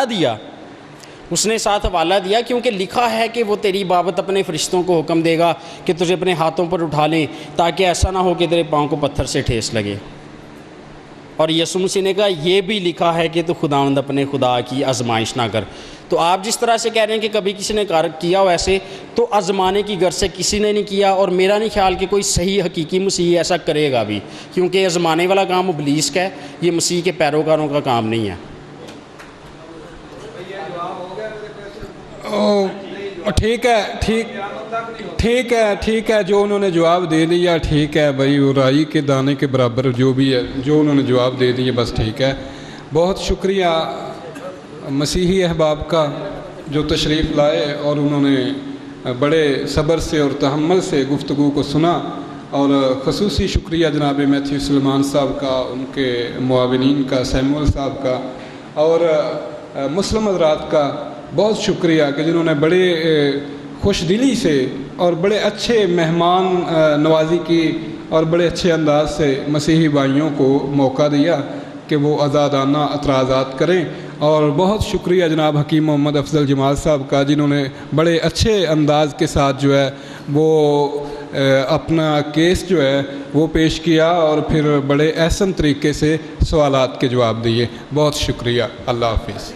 S1: دیا کیونکہ لکھا ہے کہ وہ تیری بابت اپنے فرشتوں کو حکم دے گا کہ تجھے اپنے ہاتھوں پر اٹھا لیں تاکہ ایسا نہ ہو کہ تیرے پاؤں کو پتھر سے ٹھیس لگے. اور یسوع مسیح نے کہا یہ بھی لکھا ہے کہ تو خداوند اپنے خدا کی آزمائش نہ کر. تو آپ جس طرح سے کہہ رہے ہیں کہ کبھی کسی نے کیا ہو ایسے، تو آزمانے کی غرض سے کسی نے نہیں کیا، اور میرا نہیں خیال کہ کوئی صحیح حقیقی مسیح ایسا کرے گا بھی، کیونکہ آزمانے والا کام ابلیس کا ہے، یہ مسیح کے پیروکاروں کا کام نہیں ہے.
S4: ٹھیک ہے جو انہوں نے جواب دے دیا، ٹھیک ہے بھائی، وہ رائی کے دانے کے برابر جو بھی ہے، جو انہوں نے جواب دے دیا، بس ٹھیک ہے. بہت شکریہ مسیحی احباب کا جو تشریف لائے اور انہوں نے بڑے صبر سے اور تحمل سے گفتگو کو سنا. اور خصوصی شکریہ جناب میتھیو سلیمان صاحب کا، ان کے معاونین کا، سیمول صاحب کا، اور مسلم حضرات کا بہت شکریہ کہ جنہوں نے بڑے خوش دلی سے اور بڑے اچھے مہمان نوازی کی اور بڑے اچھے انداز سے مسیحی بھائیوں کو موقع دیا کہ وہ آزادانہ اعتراضات کریں. اور بہت شکریہ جناب حکیم محمد افضل جمال صاحب کا، جنہوں نے بڑے اچھے انداز کے ساتھ جو ہے وہ اپنا کیس جو ہے وہ پیش کیا اور پھر بڑے احسن طریقے سے سوالات کے جواب دیے. بہت شکریہ. اللہ حافظ.